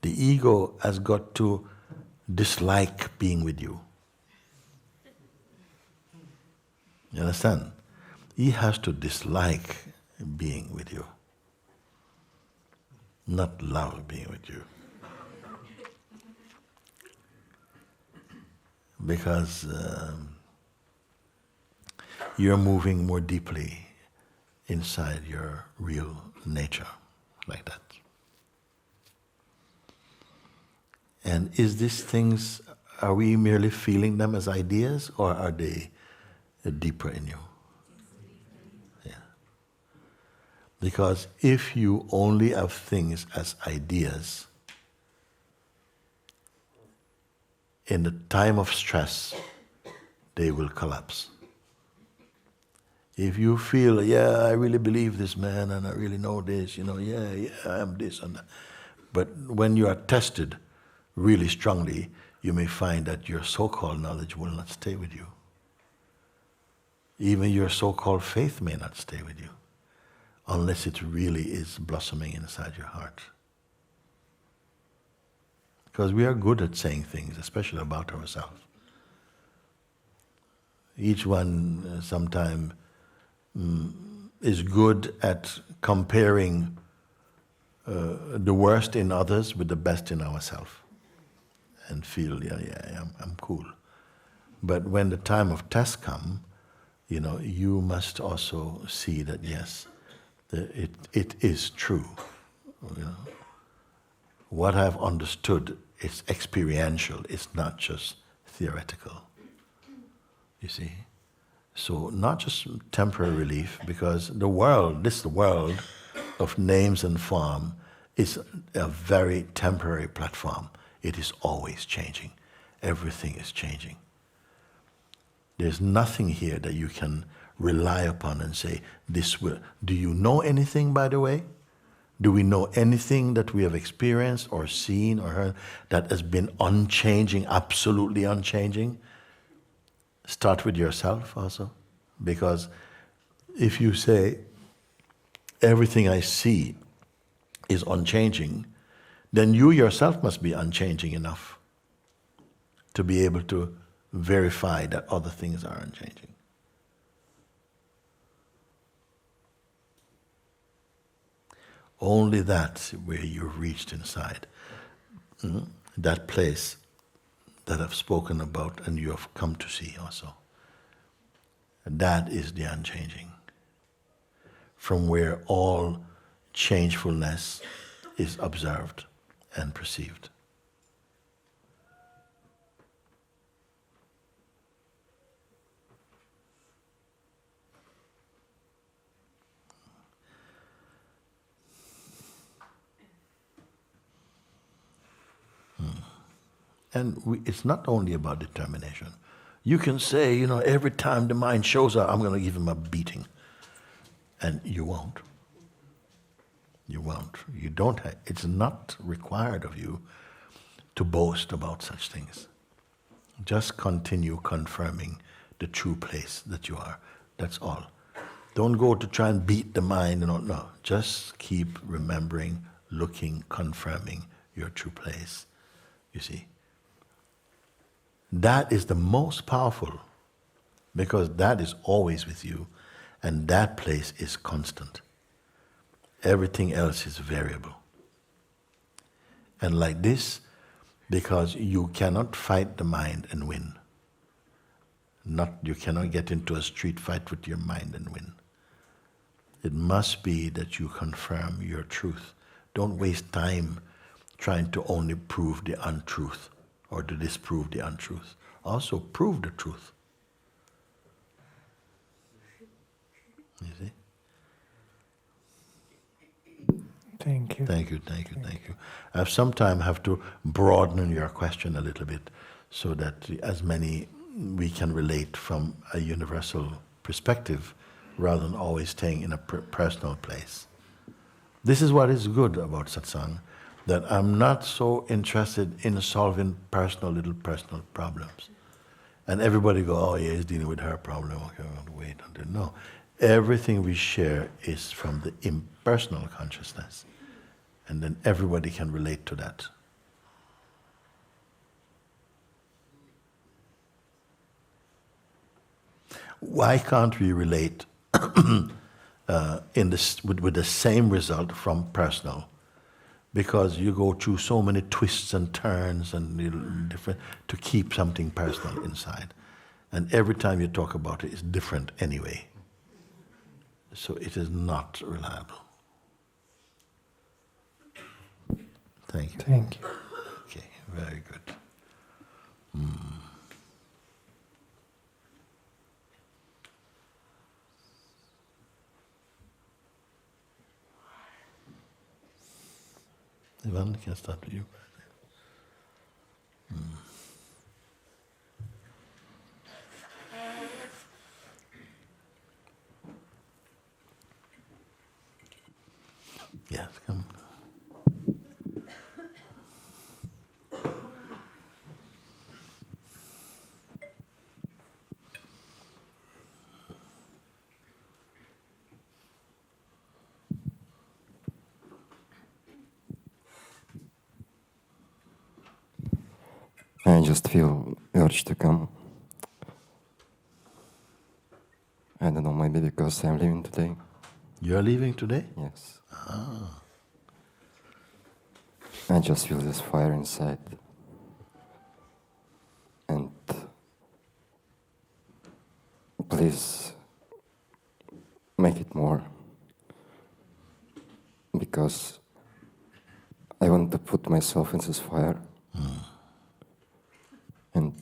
The ego has got to dislike being with you. You understand? He has to dislike being with you, not love being with you. Because you're moving more deeply inside your real nature, like that. And is these things, are we merely feeling them as ideas, or are they deeper in you? Yeah. Because if you only have things as ideas, in the time of stress, they will collapse. If you feel, yeah, I really believe this, man, and I really know this, yeah, I am this and that. But when you are tested really strongly, you may find that your so-called knowledge will not stay with you. Even your so-called faith may not stay with you, unless it really is blossoming inside your heart. Because we are good at saying things, especially about ourselves. Each one sometimes is good at comparing the worst in others with the best in ourselves, and feel, yeah, I'm cool. But when the time of test comes, you must also see that yes, it is true. What I've understood is experiential, it's not just theoretical. You see? So not just temporary relief, because the world of names and form is a very temporary platform. It is always changing. Everything is changing. There's nothing here that you can rely upon and say, this will. Do you know anything, by the way? Do we know anything that we have experienced or seen or heard that has been unchanging, absolutely unchanging? Start with yourself also. Because if you say, everything I see is unchanging, then you yourself must be unchanging enough to be able to verify that other things are unchanging. Only that where you've reached inside, that place that I've spoken about and you have come to see also. That is the unchanging, from where all changefulness is observed and perceived. And it's not only about determination. You can say, every time the mind shows up, I'm going to give him a beating. And you won't. You won't. You don't. It's not required of you to boast about such things. Just continue confirming the true place that you are. That's all. Don't go to try and beat the mind and all. No. Just keep remembering, looking, confirming your true place. You see? That is the most powerful, because that is always with you, and that place is constant. Everything else is variable. And like this, because you cannot fight the mind and win. You cannot get into a street fight with your mind and win. It must be that you confirm your truth Don't waste time trying to only prove the untruth or to disprove the untruth. Also prove the truth. You see? Thank you. Thank you. I sometimes have to broaden your question a little bit so that as many we can relate from a universal perspective rather than always staying in a personal place. This is what is good about satsang, that I'm not so interested in solving little personal problems. And everybody go, oh yeah, he's dealing with her problem, okay, I'll wait until... No. Everything we share is from the impersonal consciousness. And then everybody can relate to that. Why can't we relate with the same result from personal? Because you go through so many twists and turns and different to keep something personal inside. And every time you talk about it, it's different anyway. So it is not reliable. Thank you. Thank you. Okay, very good. Ivan, can I start with you? Yes, come. I just feel urge to come. I don't know, maybe because I'm leaving today. You're leaving today? Yes. I just feel this fire inside. And please make it more. Because I want to put myself in this fire. And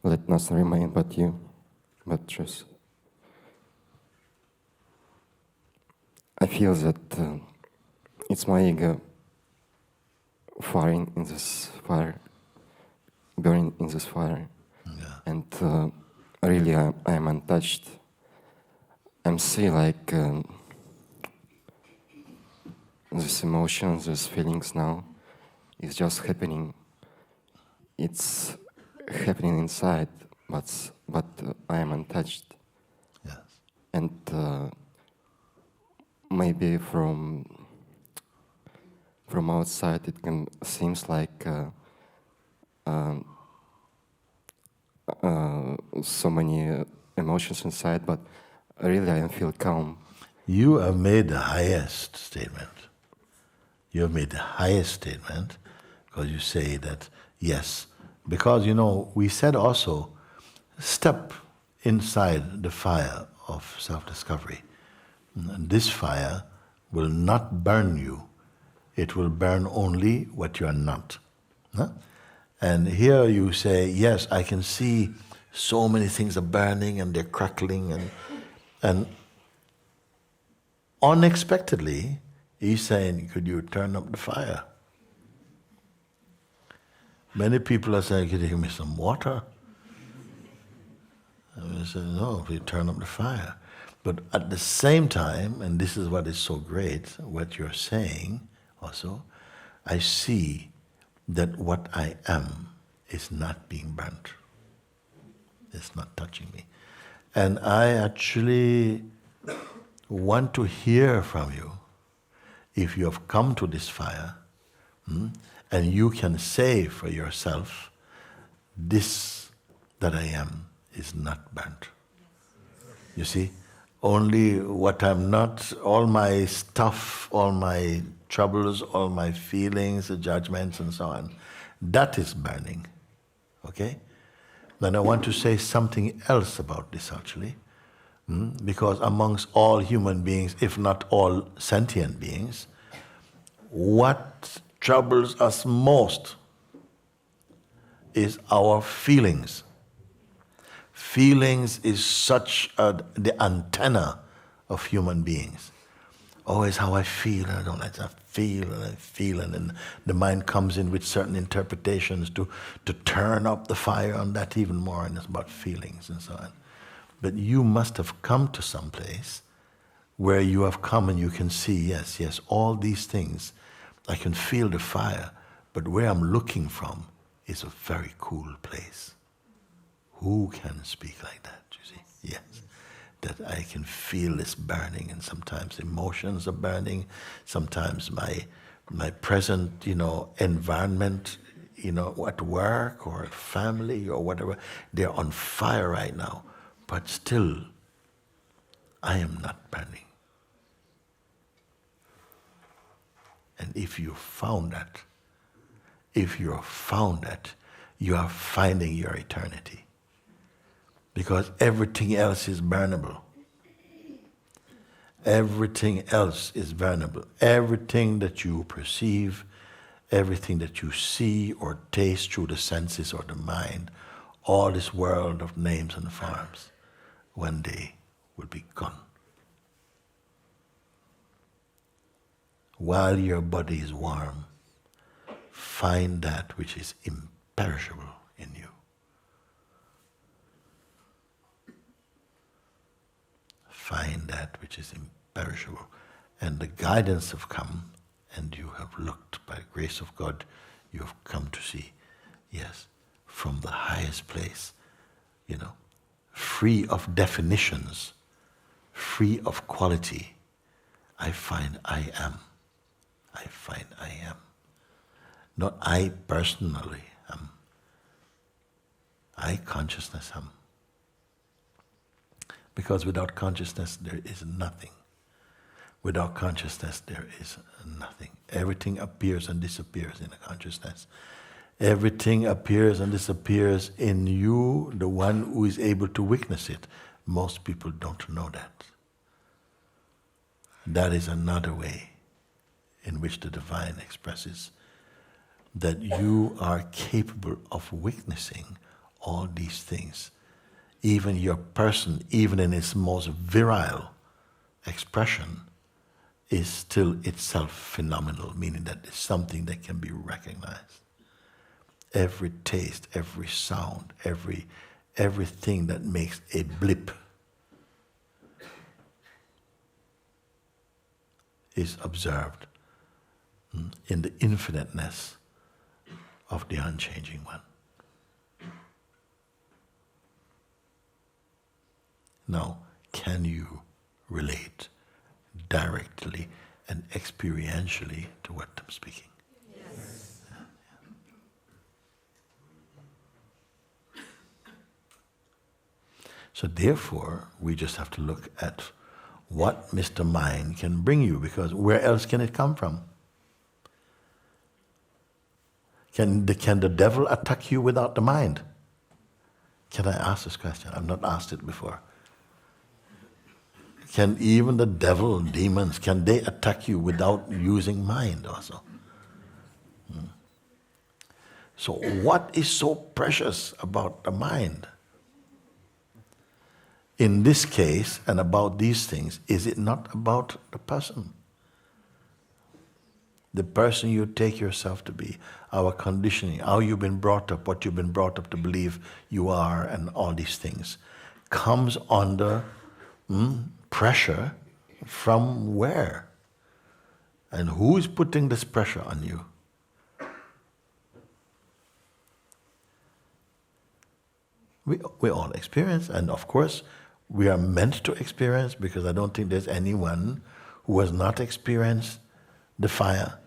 let nothing remain but you, but truth. I feel that it's my ego firing in this fire, burning in this fire. Yeah. And really I am untouched. I'm see like these emotions, these feelings now is just happening. It's happening inside, but I am untouched. Yes. And maybe from outside it can seems like so many emotions inside, but really I feel calm. You have made the highest statement. You have made the highest statement because you say that, yes, because we said also, step inside the fire of self-discovery. And this fire will not burn you. It will burn only what you are not. Huh? And here you say, yes, I can see so many things are burning and they're crackling and unexpectedly, he's saying, could you turn up the fire? Many people are saying, could you give me some water? And we say, no, we turn up the fire. But at the same time, and this is what is so great, what you're saying also, I see that what I am is not being burnt. It's not touching me. And I actually want to hear from you if you have come to this fire and you can say for yourself, this that I am is not burnt. You see? Only what I'm not, all my stuff, all my troubles, all my feelings, the judgments and so on, that is burning. Okay? Then I want to say something else about this actually. Because amongst all human beings, if not all sentient beings, What troubles us most is our feelings. Feelings is the antenna of human beings. Always how I feel, and I don't like that. I feel, and then the mind comes in with certain interpretations to turn up the fire on that even more, and it's about feelings and so on. But you must have come to some place where you have come and you can see, yes, all these things, I can feel the fire, but where I'm looking from is a very cool place. Who can speak like that, you see? Yes. That I can feel this burning, and sometimes emotions are burning, sometimes my present, environment, at work or at family or whatever, they're on fire right now, but still, I am not burning. And if you found that, you are finding your eternity. Because everything else is burnable. Everything else is burnable. Everything that you perceive, everything that you see or taste through the senses or the mind, all this world of names and forms, one day will be gone. While your body is warm, find that which is imperishable in you. Find that which is imperishable. And the guidance have come, and you have looked, by the grace of God, you have come to see, yes, from the highest place, free of definitions, free of quality, I find I am. I find I am. Not I personally am. I consciousness am. Because without consciousness there is nothing. Without consciousness there is nothing. Everything appears and disappears in the consciousness. Everything appears and disappears in you, the one who is able to witness it. Most people don't know that. That is another way in which the divine expresses that you are capable of witnessing all these things. Even your person, even in its most virile expression, is still itself phenomenal, meaning that it's something that can be recognized. Every taste, every sound, everything that makes a blip is observed in the infiniteness of the unchanging one. Now, can you relate directly and experientially to what I'm speaking? Yes. Yeah. So therefore, we just have to look at what Mr. Mind can bring you, because where else can it come from? Can the devil attack you without the mind? Can I ask this question? I've not asked it before. Can even the devil, demons, can they attack you without using mind also? So what is so precious about the mind? In this case, and about these things, is it not about the person? The person you take yourself to be, our conditioning, how you've been brought up, what you've been brought up to believe you are, and all these things, comes under pressure from where? And who is putting this pressure on you? We all experience, and of course, we are meant to experience, because I don't think there's anyone who has not experienced the fire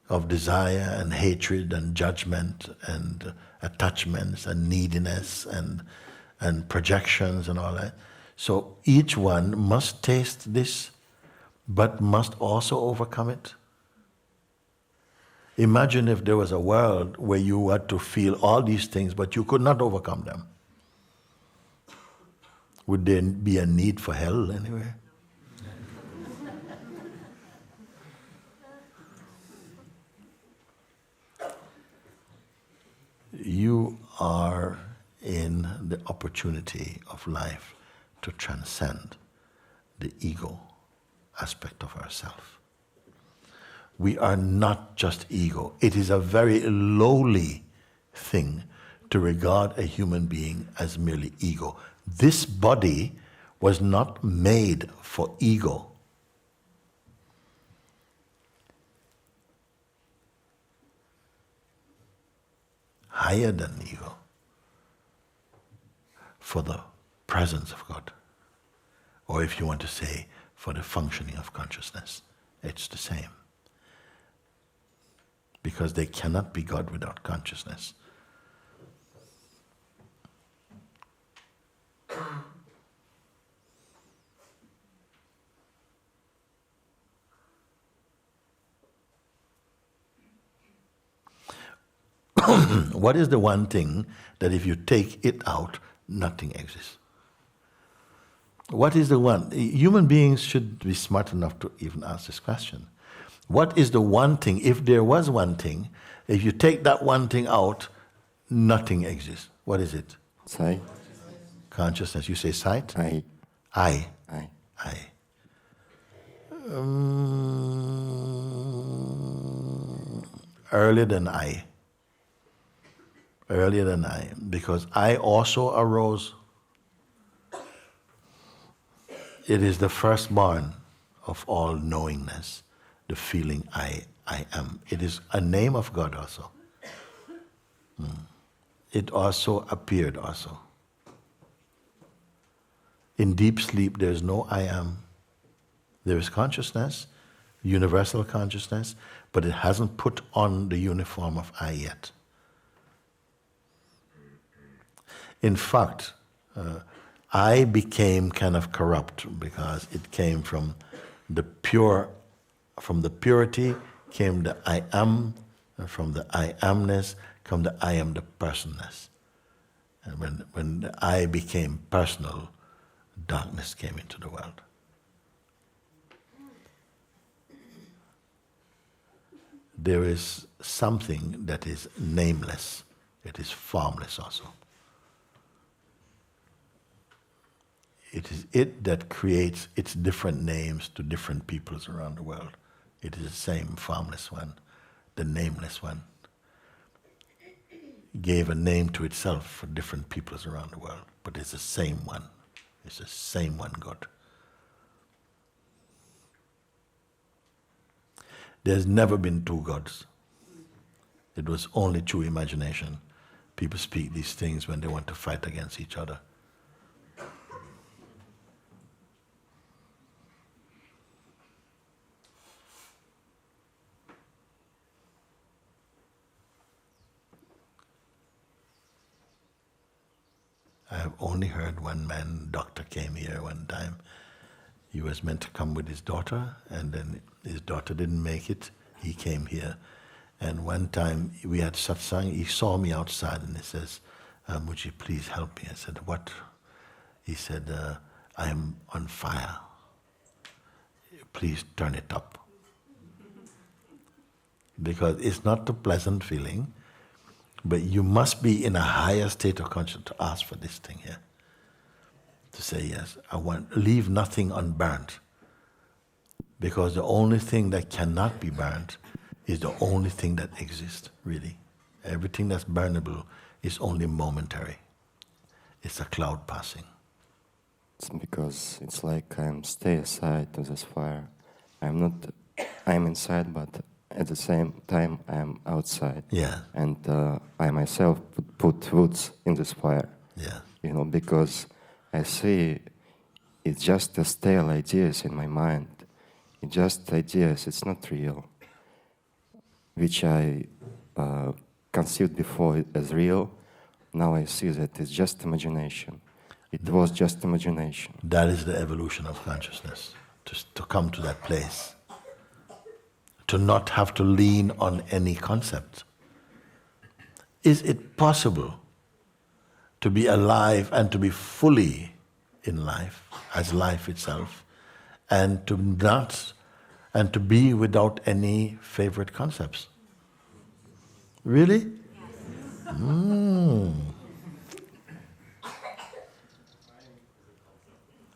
of desire and hatred and judgment and attachments and neediness and projections and all that. So each one must taste this, but must also overcome it. Imagine if there was a world where you had to feel all these things, but you could not overcome them. Would there be a need for hell anywhere? you are in the opportunity of life to transcend the ego aspect of ourself. We are not just ego. It is a very lowly thing to regard a human being as merely ego. This body was not made for ego. Higher than ego, for the presence of God. Or if you want to say, for the functioning of consciousness, it's the same. Because they cannot be God without consciousness. What is the one thing that if you take it out, nothing exists? What is the one? Human beings should be smart enough to even ask this question. What is the one thing, if there was one thing, if you take that one thing out, nothing exists? What is it? Sight. Consciousness. You say sight? I. I. I. I. Earlier than I. Earlier than I. Because I also arose. It is the firstborn of all knowingness, the feeling I am. It is a name of God also. It also appeared also. In deep sleep there is no I am. There is consciousness, universal consciousness, but it hasn't put on the uniform of I yet. In fact, I became kind of corrupt because it came from the purity came the I am, and from the I amness come the I am the personness. And when the I became personal, darkness came into the world. There is something that is nameless, it is formless also. It is it that creates its different names to different peoples around the world. It is the same formless one, the nameless one. Gave a name to itself for different peoples around the world, but it's the same one. It's the same one God. There's never been two gods. It was only through imagination. People speak these things when they want to fight against each other. I have only heard one man, doctor came here one time. He was meant to come with his daughter, and then his daughter didn't make it. He came here. And one time we had Satsang, he saw me outside and he says, Mooji, please help me. I said, what? He said, I am on fire. Please turn it up. Because it's not a pleasant feeling, but you must be in a higher state of consciousness to ask for this thing here. To say, yes, I want, leave nothing unburnt. Because the only thing that cannot be burnt is the only thing that exists, really. Everything that's burnable is only momentary. It's a cloud passing. It's because it's like I'm stay aside to this fire. I'm inside, but at the same time I'm outside. Yeah. And I myself put woods in this fire. Yeah. Because I see it's just a stale ideas in my mind. It's just ideas, it's not real. Which I conceived before as real, now I see that it's just imagination. It was just imagination. That is the evolution of consciousness, to come to that place. To not have to lean on any concept. Is it possible to be alive and to be fully in life, as life itself, and to be without any favorite concepts? Really?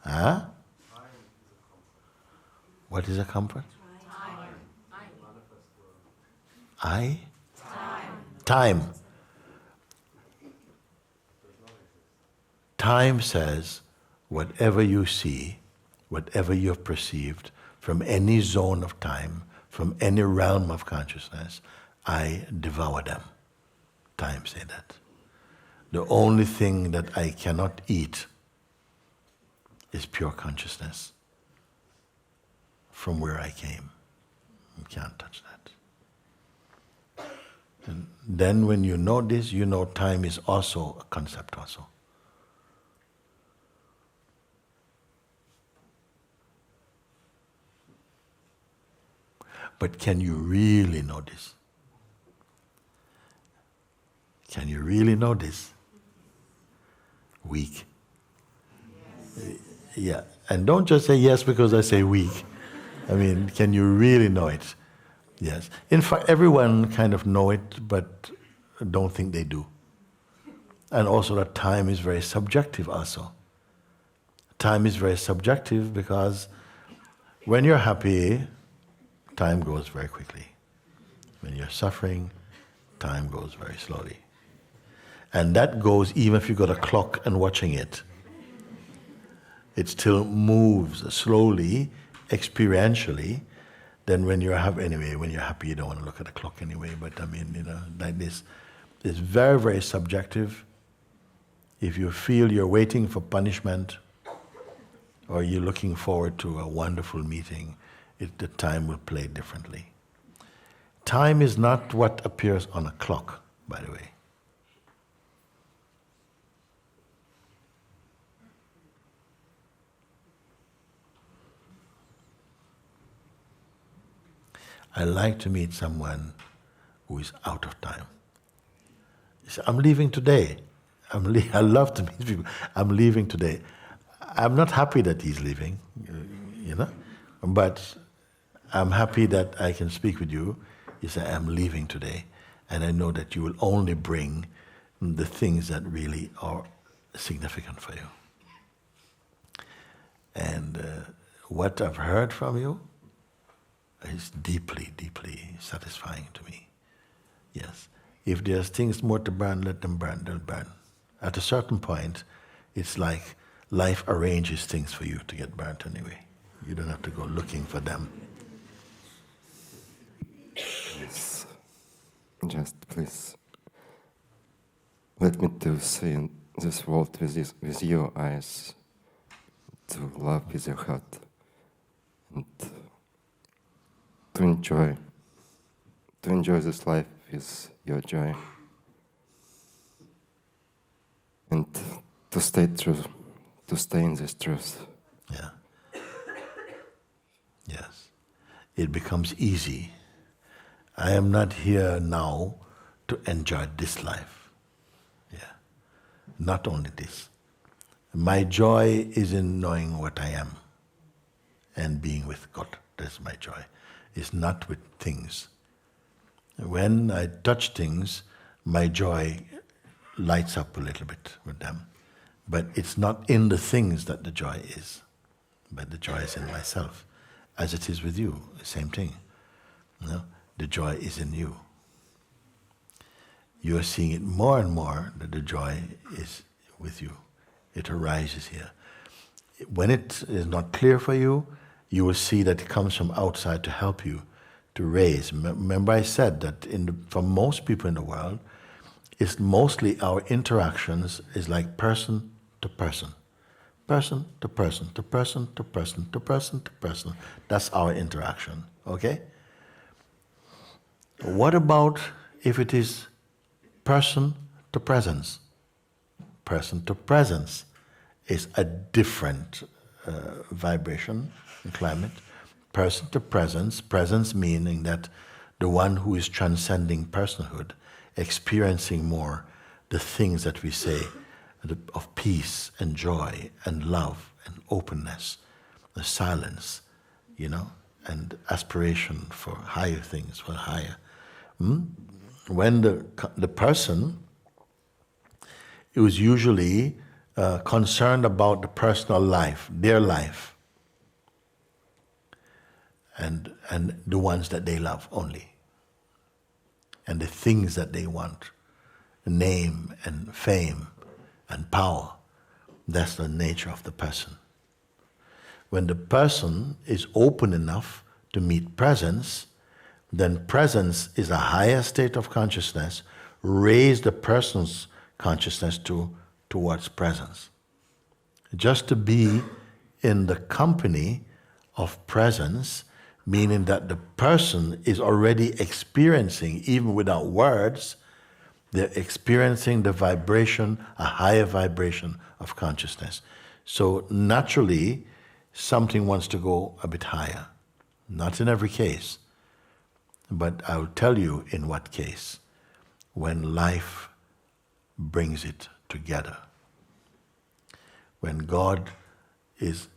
Huh? What is a comfort? I? Time. Time says, whatever you see, whatever you've perceived, from any zone of time, from any realm of consciousness, I devour them. Time say that. The only thing that I cannot eat is pure consciousness from where I came. You can't touch that. And then when you know this, you know time is also a concept also. But can you really know this? Can you really know this? Weak. Yes. Yeah, and don't just say yes because I say weak. I mean, can you really know it? Yes. In fact, everyone kind of know it, but don't think they do. And also that time is very subjective also. Time is very subjective because when you're happy, time goes very quickly. When you're suffering, time goes very slowly. And that goes even if you got a clock and watching it. It still moves slowly, experientially. Then when you're happy, anyway, when you're happy, you don't want to look at the clock anyway. But I mean, like this, it's very, very subjective. If you feel you're waiting for punishment, or you're looking forward to a wonderful meeting, the time will play differently. Time is not what appears on a clock, by the way. I like to meet someone who is out of time. You say, I'm leaving today. I love to meet people. I'm leaving today. I'm not happy that he's leaving, but I'm happy that I can speak with you. You say, I'm leaving today, and I know that you will only bring the things that really are significant for you. And what I've heard from you is deeply, deeply satisfying to me. Yes. If there's things more to burn, let them burn, they'll burn. At a certain point, it's like life arranges things for you to get burnt anyway. You don't have to go looking for them. Yes. Just please let me to see this world with your eyes, to love with your heart, and to enjoy this life with your joy, and to stay true, to stay in this truth. Yeah. Yes. It becomes easy. I am not here now to enjoy this life. Yeah. Not only this. My joy is in knowing what I am and being with God. That's my joy. It's not with things. When I touch things, my joy lights up a little bit with them. But it's not in the things that the joy is, but the joy is in myself, as it is with you, same thing. The joy is in you. You are seeing it more and more that the joy is with you. It arises here. When it is not clear for you, you will see that it comes from outside to help you to raise. Remember I said that for most people in the world, it's mostly our interactions is like person to person. Person to person, to person to person, to person to person. That's our interaction, okay? What about if it is person to presence? Person to presence is a different vibration and climate. Person to presence, presence meaning that the one who is transcending personhood, experiencing more the things that we say of peace and joy and love and openness, the silence, and aspiration for higher things, for higher. When the person it was usually concerned about the personal life, their life, and the ones that they love only, and the things that they want, name and fame and power. That's the nature of the person. When the person is open enough to meet presence, then presence is a higher state of consciousness, raise the person's consciousness towards presence. Just to be in the company of presence, meaning that the person is already experiencing, even without words, they're experiencing the vibration, a higher vibration of consciousness. So naturally, something wants to go a bit higher. Not in every case, but I'll tell you in what case. When life brings it together. When God is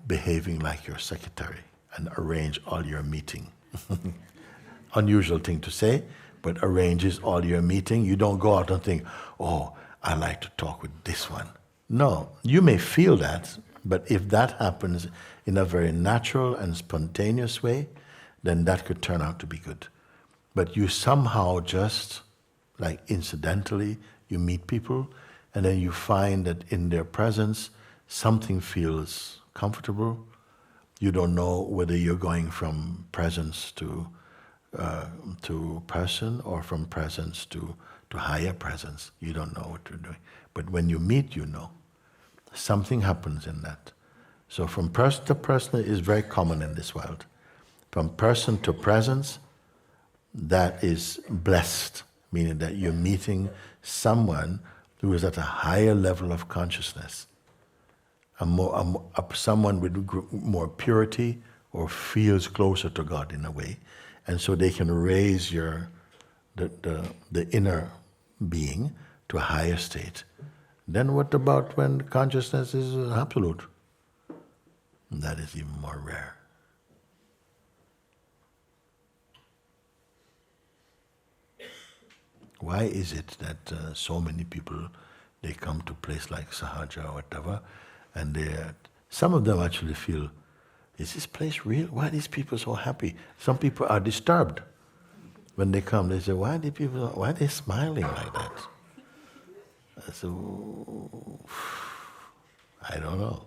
behaving like your secretary and arrange all your meeting. Unusual thing to say, but arranges all your meeting. You don't go out and think, oh, I like to talk with this one. No, you may feel that, but if that happens in a very natural and spontaneous way, then that could turn out to be good. But you somehow just, like incidentally, you meet people, and then you find that in their presence, something feels comfortable. You don't know whether you're going from presence to person or from presence to higher presence. You don't know what you're doing. But when you meet, you know. Something happens in that. So from person to person is very common in this world. From person to presence, that is blessed, meaning that you're meeting someone who is at a higher level of consciousness, someone with more purity or feels closer to God in a way, and so they can raise the inner being to a higher state. Then what about when consciousness is absolute? That is even more rare. Why is it that so many people, they come to a place like Sahaja or whatever, and some of them actually feel, is this place real? Why are these people so happy? Some people are disturbed. When they come, they say, why are they smiling like that? So, I don't know.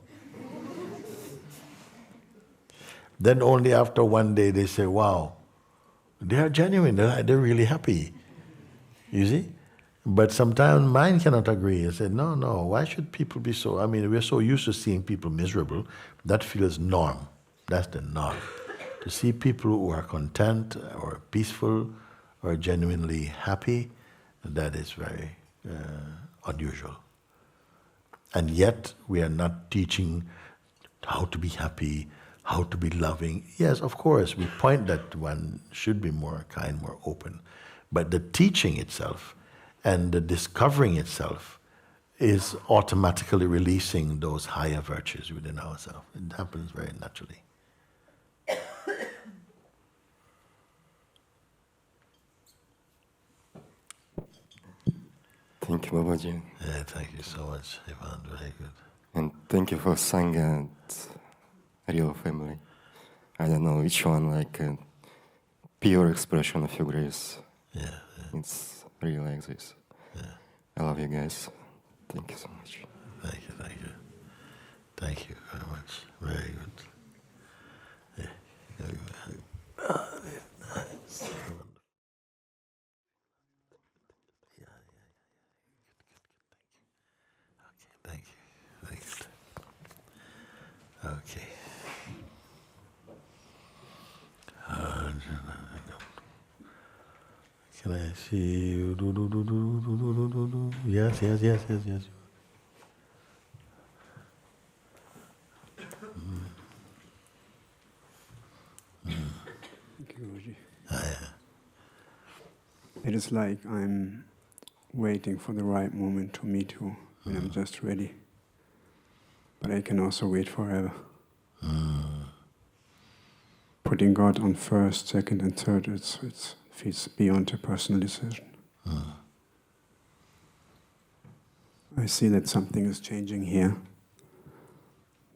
Then only after one day they say, wow, they are genuine, they're really happy. You see? But sometimes mind cannot agree and say, no, why should people be so, we're so used to seeing people miserable, that feels norm. That's the norm. To see people who are content or peaceful or genuinely happy, that is very unusual. And yet we are not teaching how to be happy, how to be loving. Yes, of course, we point that one should be more kind, more open. But the teaching itself and the discovering itself is automatically releasing those higher virtues within ourselves. It happens very naturally. Thank you, Babaji. Yeah, thank you so much, Ivan. Very good. And thank you for Sangha and real family. I don't know, each one like a pure expression of your grace. Yeah. It's really like this. Yeah. I love you guys. Thank you so much. Thank you. Thank you very much. Very good. Yeah. Thank you. Very good. Okay. Can I see you? Yes. Thank you, Mooji. It is like I'm waiting for the right moment to meet you when I'm just ready. But I can also wait forever. Putting God on first, second, and third, it feels beyond a personal decision. I see that something is changing here.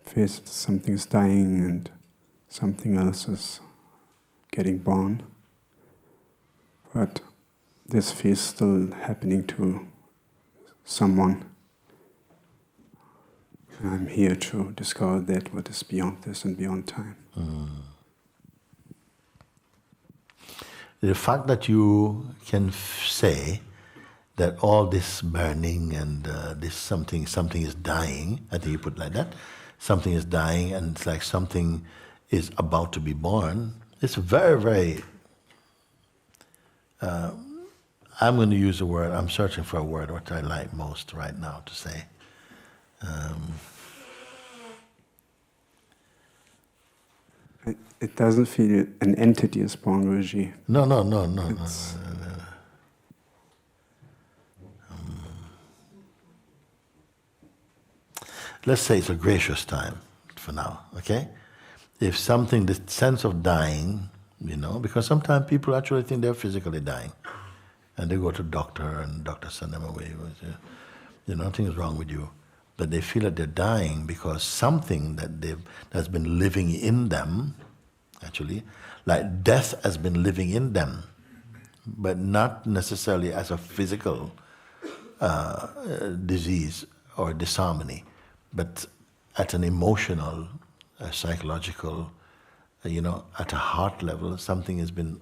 Feels something is dying and something else is getting born. But this feels still happening to someone. And I'm here to discover that what is beyond this and beyond time. The fact that you can say that all this burning and this something is dying, I think you put it like that, something is dying and it's like something is about to be born, it's very, very, I'm going to use a word, I'm searching for a word which I like most right now to say. It doesn't feel an entity is born, Guruji. No. Let's say it's a gracious time for now, okay? If something, the sense of dying, because sometimes people actually think they're physically dying. And they go to the doctor and the doctor send them away. Nothing is wrong with you. But they feel that they're dying because something that's been living in them, actually, like death has been living in them, but not necessarily as a physical disease or disharmony, but at an emotional, psychological, at a heart level, something has been,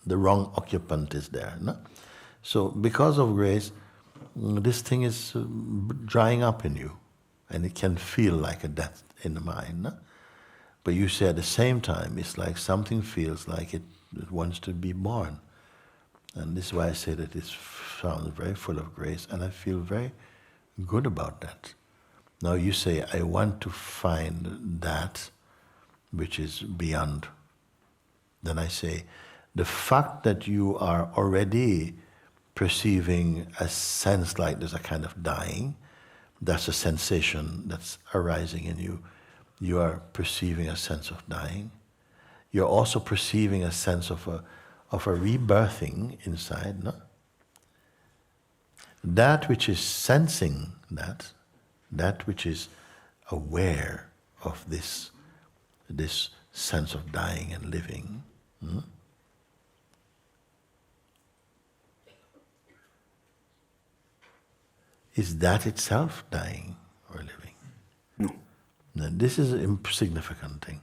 the wrong occupant is there. No? So because of grace, this thing is drying up in you, and it can feel like a death in the mind. No? But you say at the same time, it's like something feels like it wants to be born. And this is why I say that it sounds very full of grace, and I feel very good about that. Now you say, I want to find that which is beyond. Then I say, the fact that you are already perceiving a sense like there's a kind of dying, that's a sensation that's arising in you. You are perceiving a sense of dying. You're also perceiving a sense of a rebirthing inside, no? That which is sensing that which is aware of this sense of dying and living, is that itself dying or living? No. Now, this is an insignificant thing,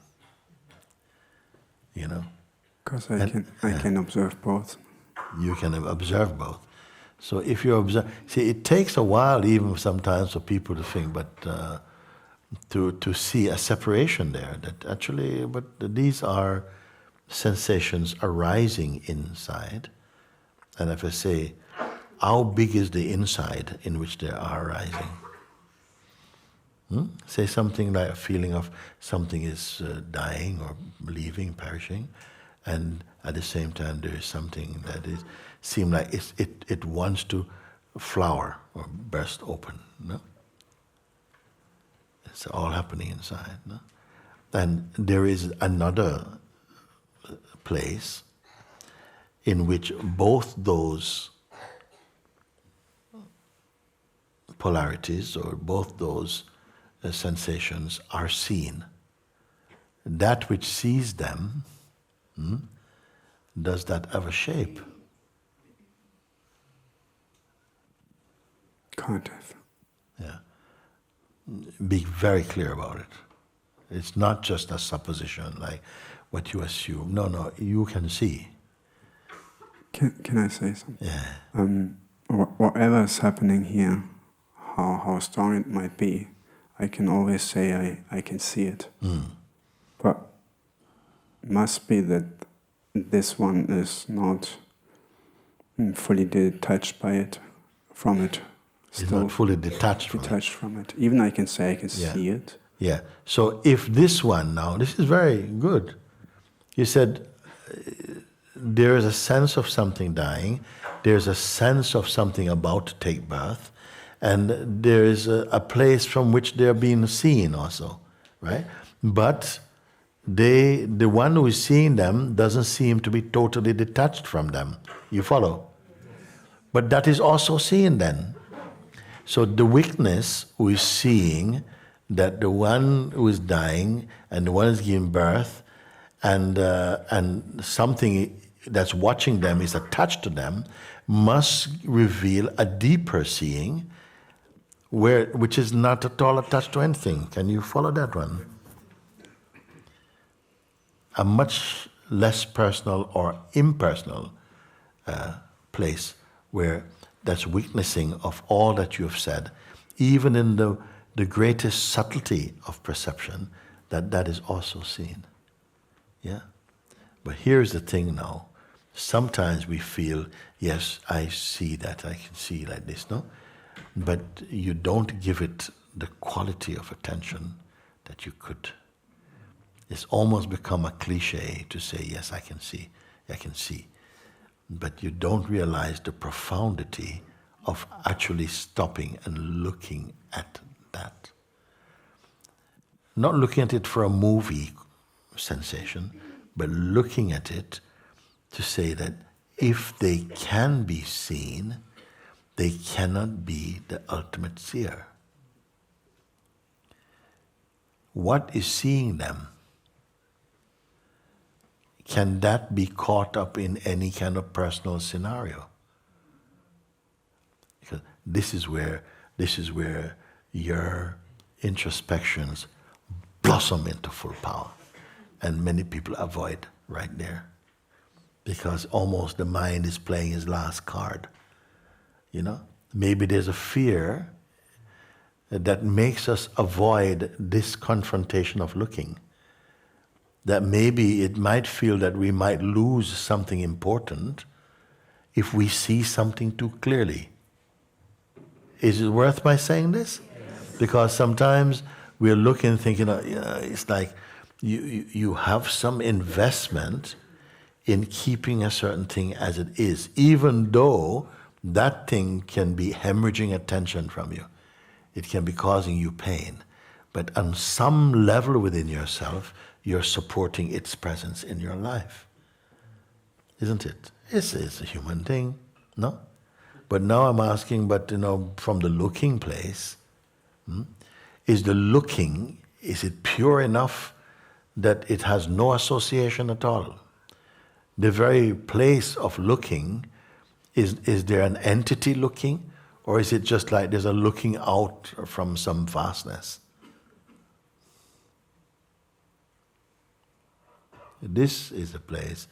Because I can observe both. You can observe both. So if you observe, see, it takes a while even sometimes for people to think, but to see a separation there, that actually, but these are sensations arising inside. And if I say, how big is the inside in which they are arising? Say something like a feeling of something is dying or leaving, perishing, and at the same time there is something that is seem like it wants to flower or burst open. No? It's all happening inside. No? And there is another place in which both those polarities or both those sensations are seen. That which sees them, does that have a shape? Can't have. Yeah. Be very clear about it. It's not just a supposition, like what you assume. No, you can see. Can I say something? Yeah. Whatever is happening here, how strong it might be, I can always say I can see it. But it must be that this one is not fully detached by it, from it. It's not fully detached from it. Even I can say I can see it. Yeah. So if this one now, this is very good. You said there is a sense of something dying, there's a sense of something about to take birth, and there is a place from which they're being seen also, right? But the one who is seeing them doesn't seem to be totally detached from them. You follow? But that is also seen then. So the witness who is seeing that the one who is dying and the one who is giving birth and something that's watching them is attached to them must reveal a deeper seeing which is not at all attached to anything. Can you follow that one? A much less personal or impersonal place where that's witnessing of all that you have said, even in the greatest subtlety of perception, that is also seen. Yeah? But here's the thing now. Sometimes we feel, yes, I see that, I can see like this, no? But you don't give it the quality of attention that you could. It's almost become a cliche to say, yes, I can see. But you don't realize the profundity of actually stopping and looking at that. Not looking at it for a movie sensation, but looking at it to say that if they can be seen, they cannot be the ultimate seer. What is seeing them? Can that be caught up in any kind of personal scenario? Because this is where your introspections blossom into full power. And many people avoid right there. Because almost the mind is playing his last card. You know? Maybe there's a fear that makes us avoid this confrontation of looking. That maybe it might feel that we might lose something important if we see something too clearly. Is it worth my saying this? Yes. Because sometimes we're looking, thinking, it's like you have some investment in keeping a certain thing as it is, even though that thing can be hemorrhaging attention from you. It can be causing you pain. But on some level within yourself, you're supporting its presence in your life. Isn't it? It's a human thing, no? But now I'm asking, from the looking place, is the looking, is it pure enough that it has no association at all? The very place of looking, is there an entity looking? Or is it just like there's a looking out from some vastness? This is a place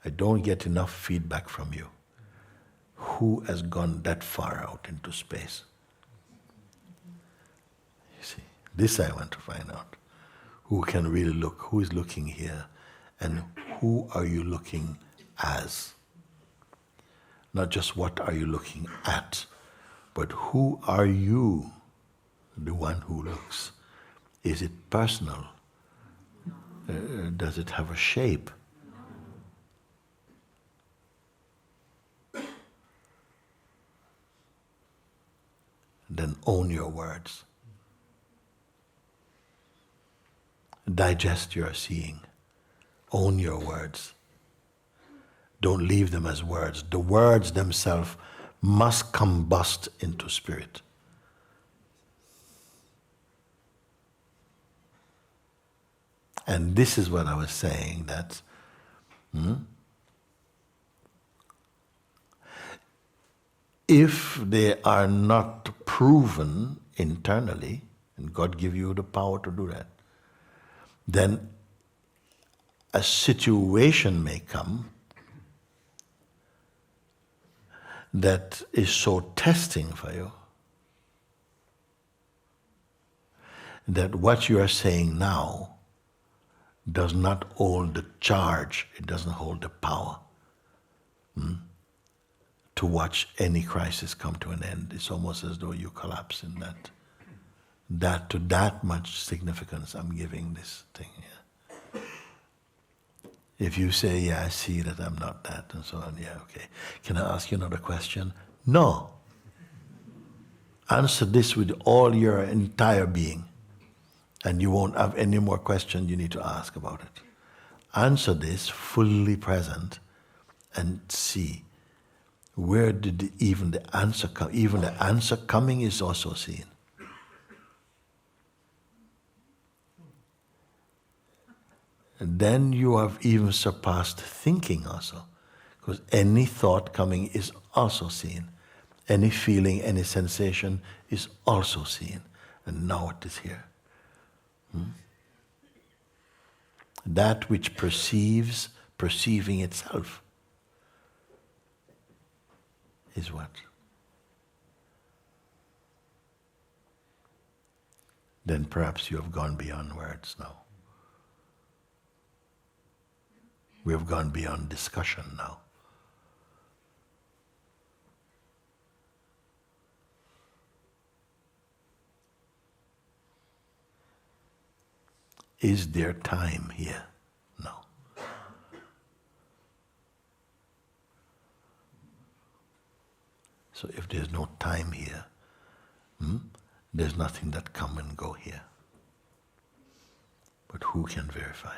I don't get enough feedback from you. Who has gone that far out into space? You see, this I want to find out. Who can really look? Who is looking here? And who are you looking as? Not just what are you looking at, but who are you, the one who looks? Is it personal? Does it have a shape? Then own your words. Digest your seeing. Own your words. Don't leave them as words. The words themselves must combust into spirit. And this is what I was saying, that if they are not proven internally, and God give you the power to do that, then a situation may come that is so testing for you that what you are saying now does not hold the charge, it doesn't hold the power to watch any crisis come to an end. It's almost as though you collapse in that. To that much significance I'm giving this thing here. If you say, yeah, I see that I'm not that, and so on, yeah, okay. Can I ask you another question? No. Answer this with all your entire being. And you won't have any more questions you need to ask about it. Answer this fully present and see Where did even the answer come? Even the answer coming is also seen. And then you have even surpassed thinking also, because any thought coming is also seen. Any feeling, any sensation is also seen. And now it is here. That which perceives, perceiving itself, is what? Then perhaps you have gone beyond words now. We have gone beyond discussion now. Is there time here? No. So if there's no time here, there's nothing that come and go here. But who can verify?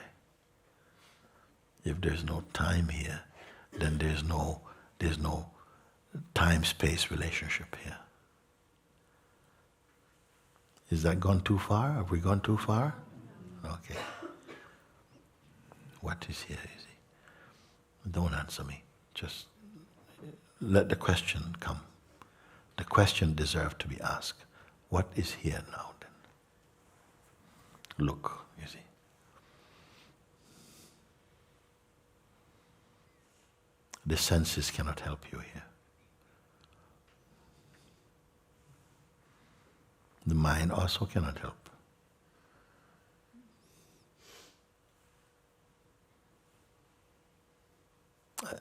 If there's no time here, then there's no time-space relationship here. Is that gone too far? Have we gone too far? Okay. What is here, you see? Don't answer me. Just let the question come. The question deserves to be asked. What is here now then? Look, you see. The senses cannot help you here. The mind also cannot help.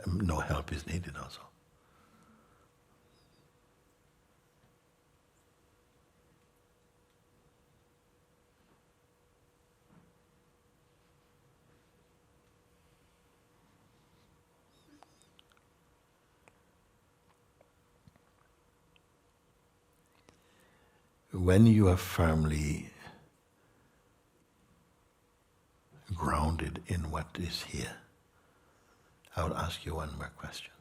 No help is needed also. When you are firmly grounded in what is here, I will ask you one more question.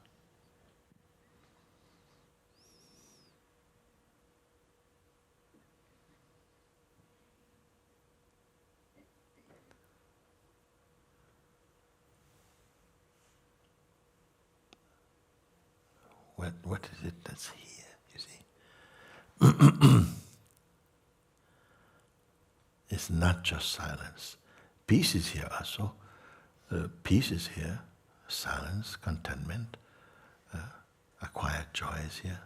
What is it that's here, you see? It's not just silence. Peace is here also. Peace is here. Silence, contentment, a quiet joy is here.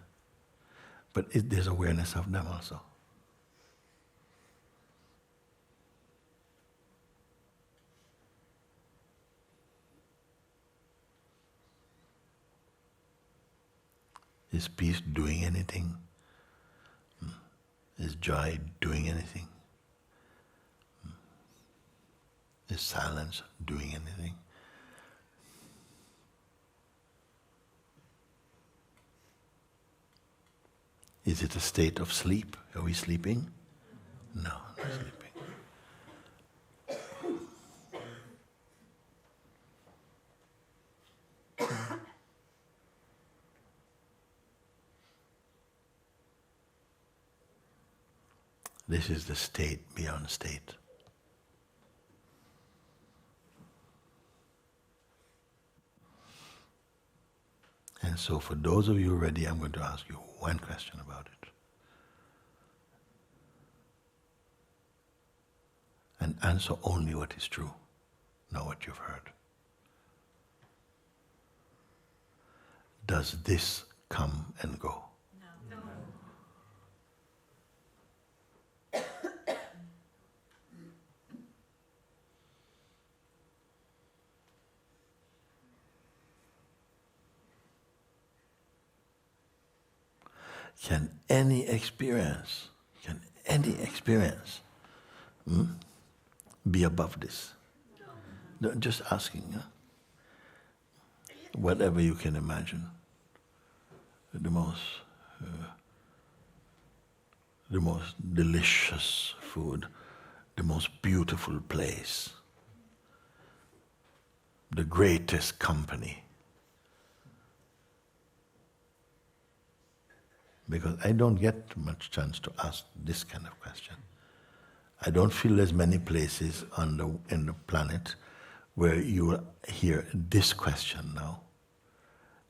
But there's awareness of them also. Is peace doing anything? Is joy doing anything? Is silence doing anything? Is it a state of sleep? Are we sleeping? No, not sleeping. This is the state beyond state. And so for those of you ready, I'm going to ask you one question about it. And answer only what is true, not what you've heard. Does this come and go? No. Can any experience be above this? No. Just asking, whatever you can imagine, the most delicious food, the most beautiful place, the greatest company. because I don't get much chance to ask this kind of question. I don't feel there's many places in the planet where you will hear this question now,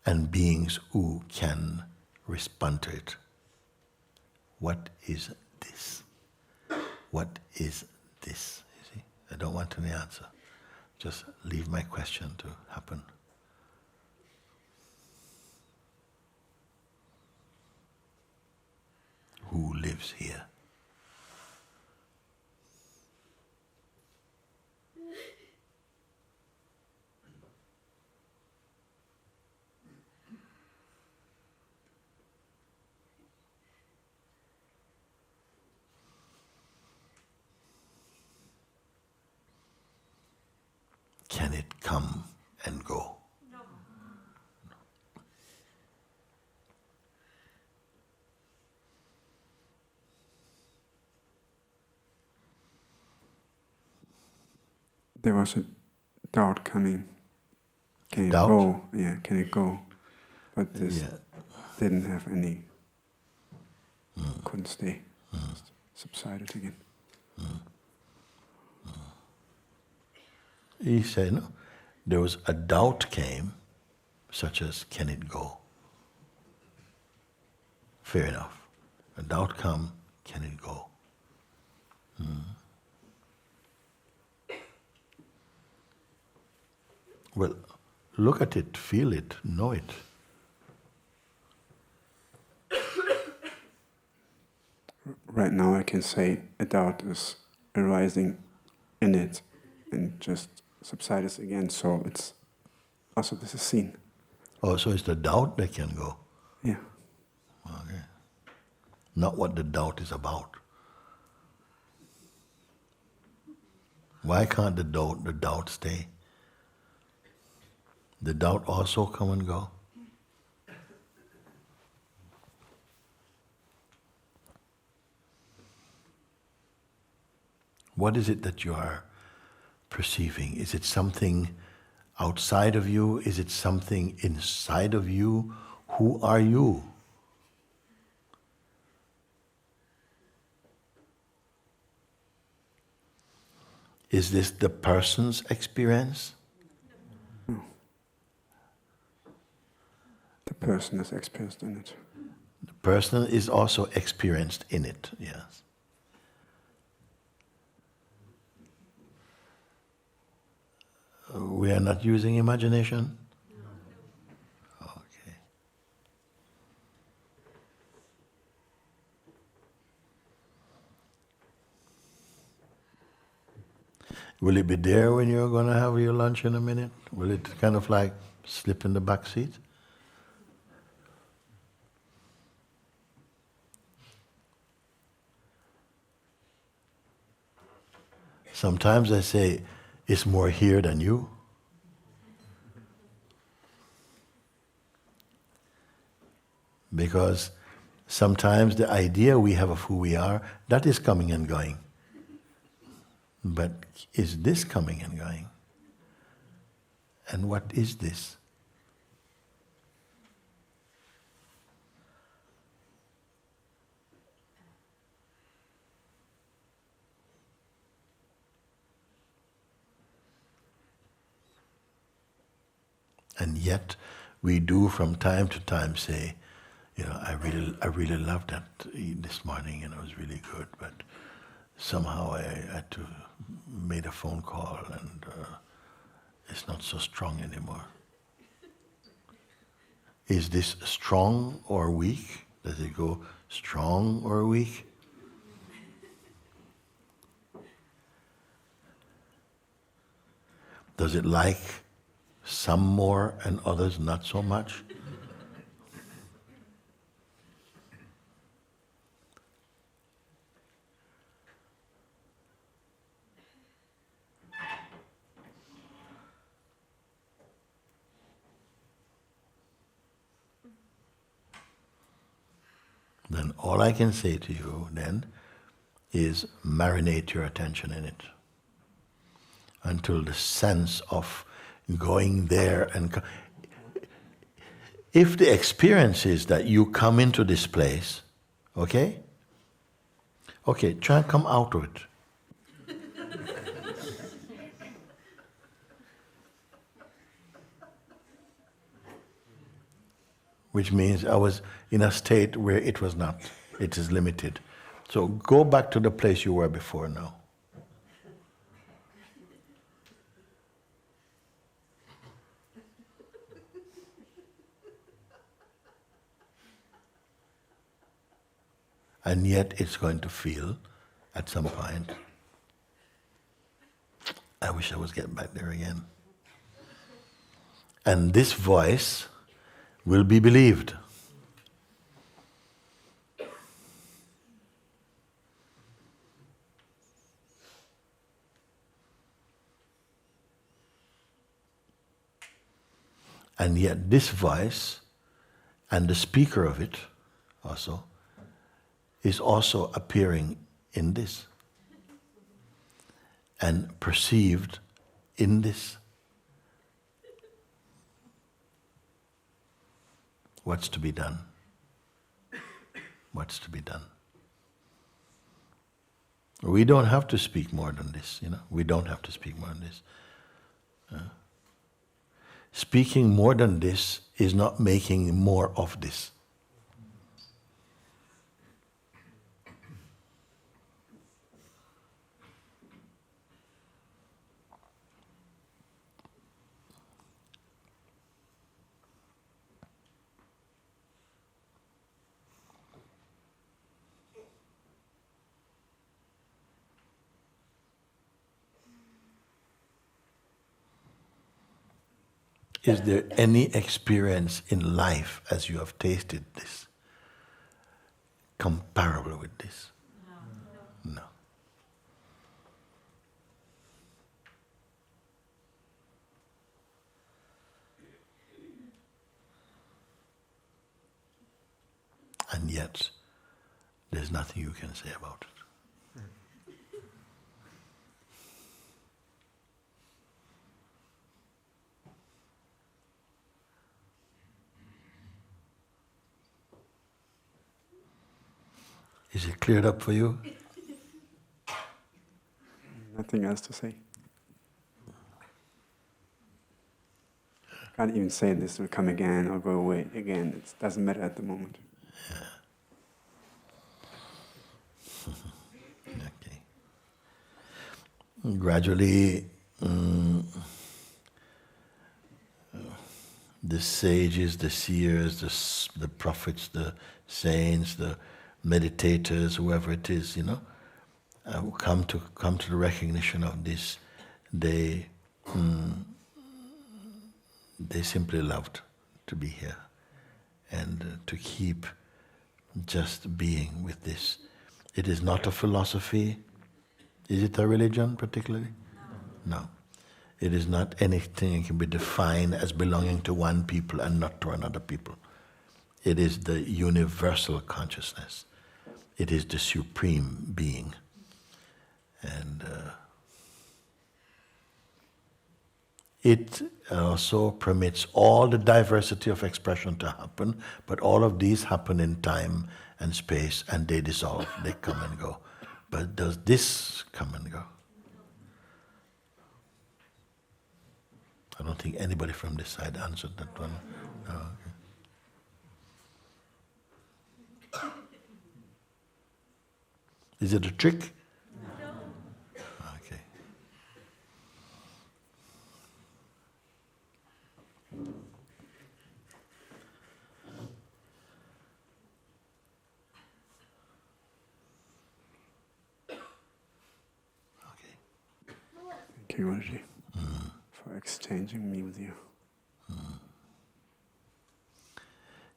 and beings who can respond to it. What is this? What is this? You see? I don't want any answer. Just leave my question to happen. Who lives here? Can it come and go? No. There was a doubt coming. Can it Doubt? go? Yeah, can it go? But this Yeah. didn't have any. Couldn't stay. Just subsided again. He said, no, there was a doubt came, such as, can it go? Fair enough. A doubt come, can it go? Well, look at it, feel it, know it. Right now I can say a doubt is arising in it and just subsides again, so it's also this is seen. Oh, so it's the doubt that can go. Yeah. Okay. Not what the doubt is about. Why can't the doubt stay? The doubt also come and go? What is it that you are perceiving? Is it something outside of you? Is it something inside of you? Who are you? Is this the person's experience? The person is experienced in it. The person is also experienced in it, yes. We are not using imagination? Okay. Will it be there when you're going to have your lunch in a minute? Will it kind of like slip in the back seat? Sometimes I say, it's more here than you. Because sometimes the idea we have of who we are, that is coming and going. But is this coming and going? And what is this? And yet, we do from time to time say, you know, I really loved that this morning, and it was really good. But somehow I had to made a phone call, and it's not so strong anymore. Is this strong or weak? Does it go strong or weak? Does it like some more and others not so much? Then all I can say to you then is marinate your attention in it until the sense of going there and if the experience is that you come into this place, okay? Okay, try and come out of it. Which means I was in a state where it was not. It is limited. So go back to the place you were before now. And yet it's going to feel, at some point, I wish I was getting back there again. And this voice will be believed. And yet this voice, and the speaker of it also, is also appearing in this and perceived in this. What's to be done? What's to be done? We don't have to speak more than this, you know. We don't have to speak more than this. Speaking more than this is not making more of this. Is there any experience in life as you have tasted this comparable with this? No. And yet, there's nothing you can say about it. Is it cleared up for you? Nothing else to say. Can't even say this will come again or go away again. It doesn't matter at the moment. Okay. Gradually, the sages, the seers, the prophets, the saints, the meditators, whoever it is, you know, who come to the recognition of this, they simply loved to be here and to keep just being with this. It is not a philosophy. Is it a religion particularly? No. It is not anything that can be defined as belonging to one people and not to another people. It is the universal consciousness. It is the supreme being. And it also permits all the diversity of expression to happen, but all of these happen in time and space, and they dissolve, they come and go. But does this come and go? I don't think anybody from this side answered that one. No, okay. Is it a trick? No. Okay. Thank you, Mooji, for exchanging me with you.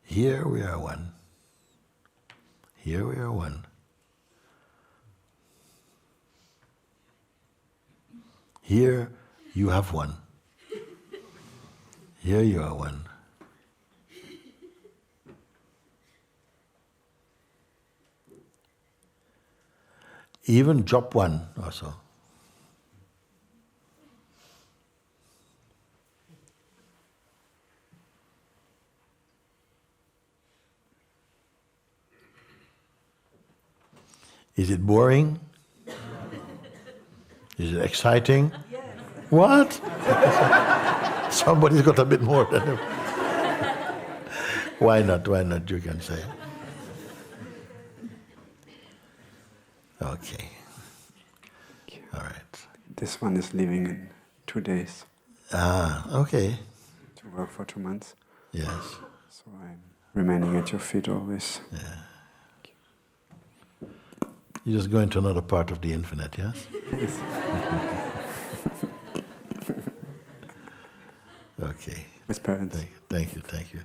Here we are one. Here we are one. Here you have one. Here you are one. Even drop one also. Is it boring? Is it exciting? Yes. What? Somebody's got a bit more than him. Why not? Why not? You can say. Okay. All right. This one is leaving in 2 days. Ah, okay. To work for 2 months. Yes. So I'm remaining at your feet always. Yeah. You just go into another part of the infinite, yes? Yes. Okay. With parents. Thank you, thank you.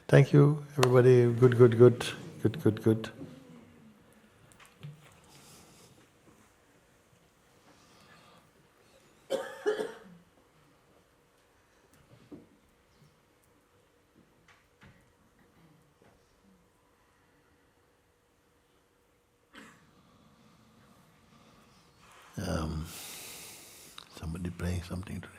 Thank you, everybody. Good, good, good. Good, good, good. Somebody playing something today.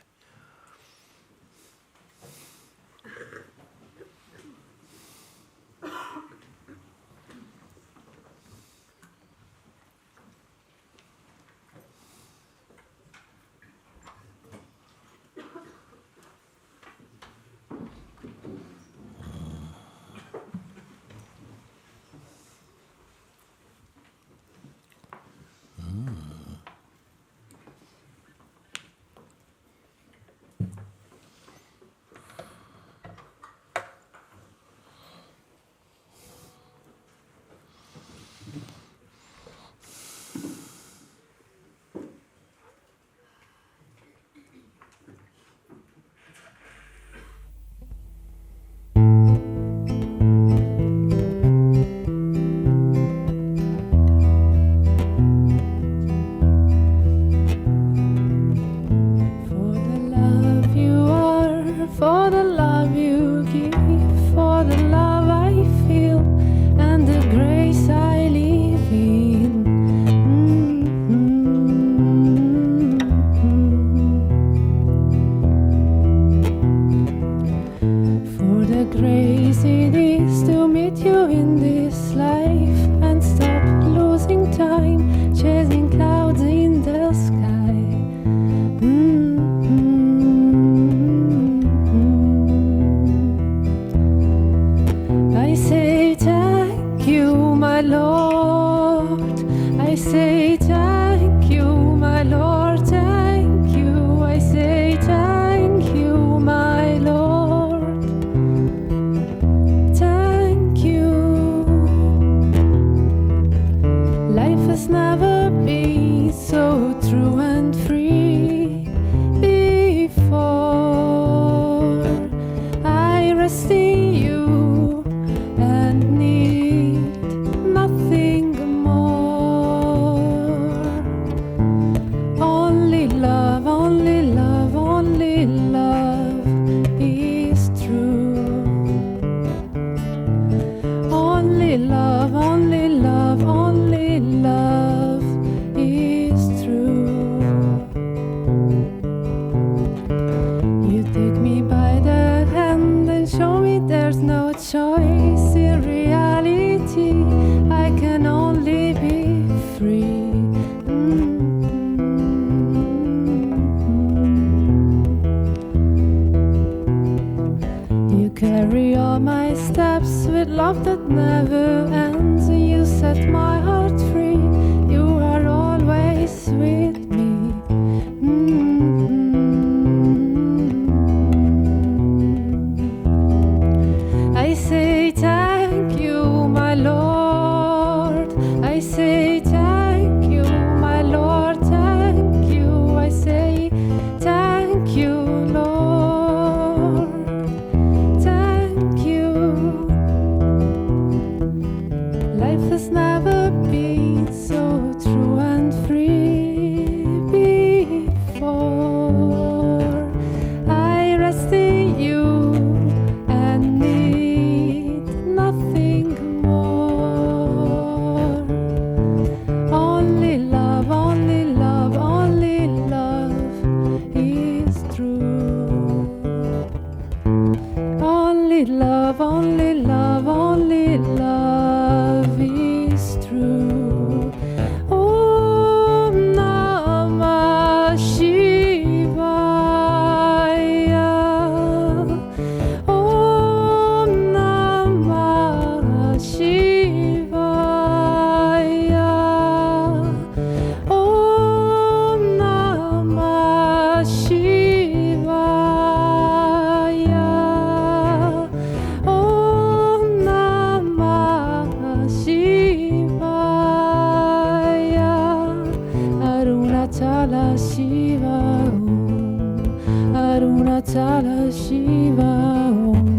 Arunachala Shiva Om.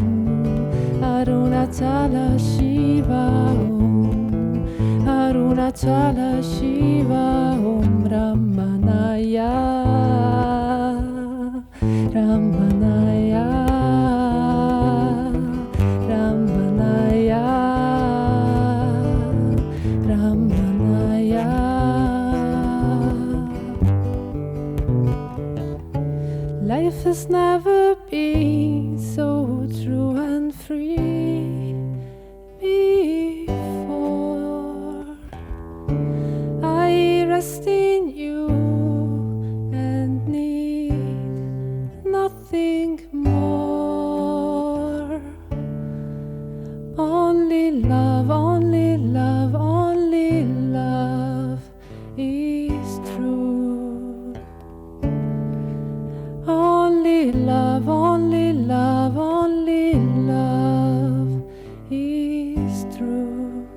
Arunachala Shiva Om. Arunachala Shiva Om. Ramanaya Ramanaya Ramanaya Ramanaya. Life has never been so true and free before. I rest in you and need nothing more. Only love, only love, only love is true. Only love, only love, only love is true.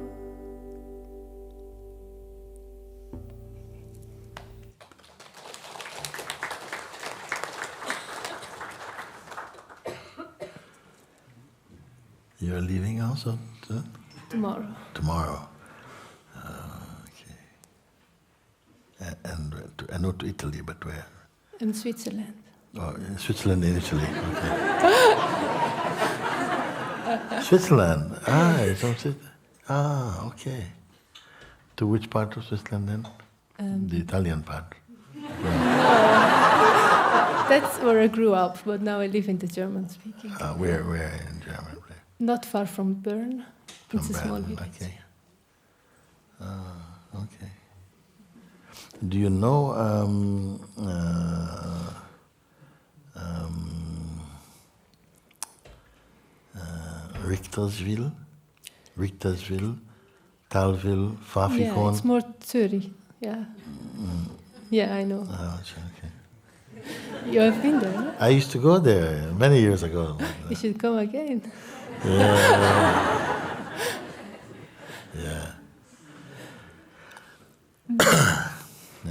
You're leaving also? Tomorrow. Tomorrow. Okay. And not to Italy, but where? In Switzerland. Oh, in Switzerland and Italy. Okay. Switzerland. It's on Switzerland. Okay. To which part of Switzerland then? The Italian part. That's where I grew up, but now I live in the German-speaking. Where in Germany? Not far from Bern. It's a From small Bern, village. okay. Okay. Do you know Richterswil, Thalwil, Pfaffikon? Yeah, it's more Zurich. Yeah. Yeah, I know. Oh, okay. You have been there, no? I used to go there many years ago. You should come again. Yeah. Yeah.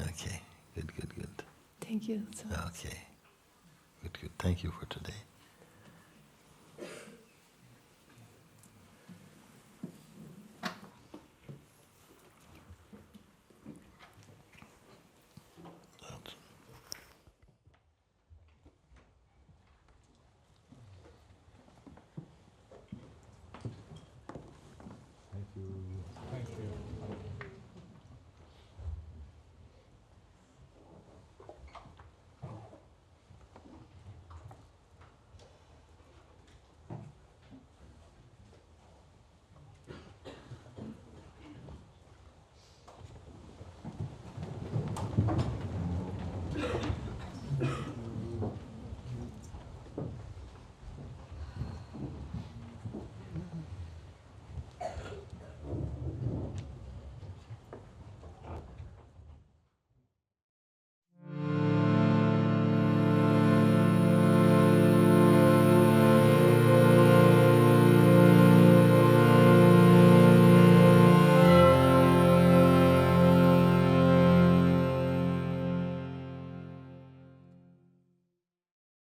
Okay. Good. Thank you. Okay. Good. Thank you for today.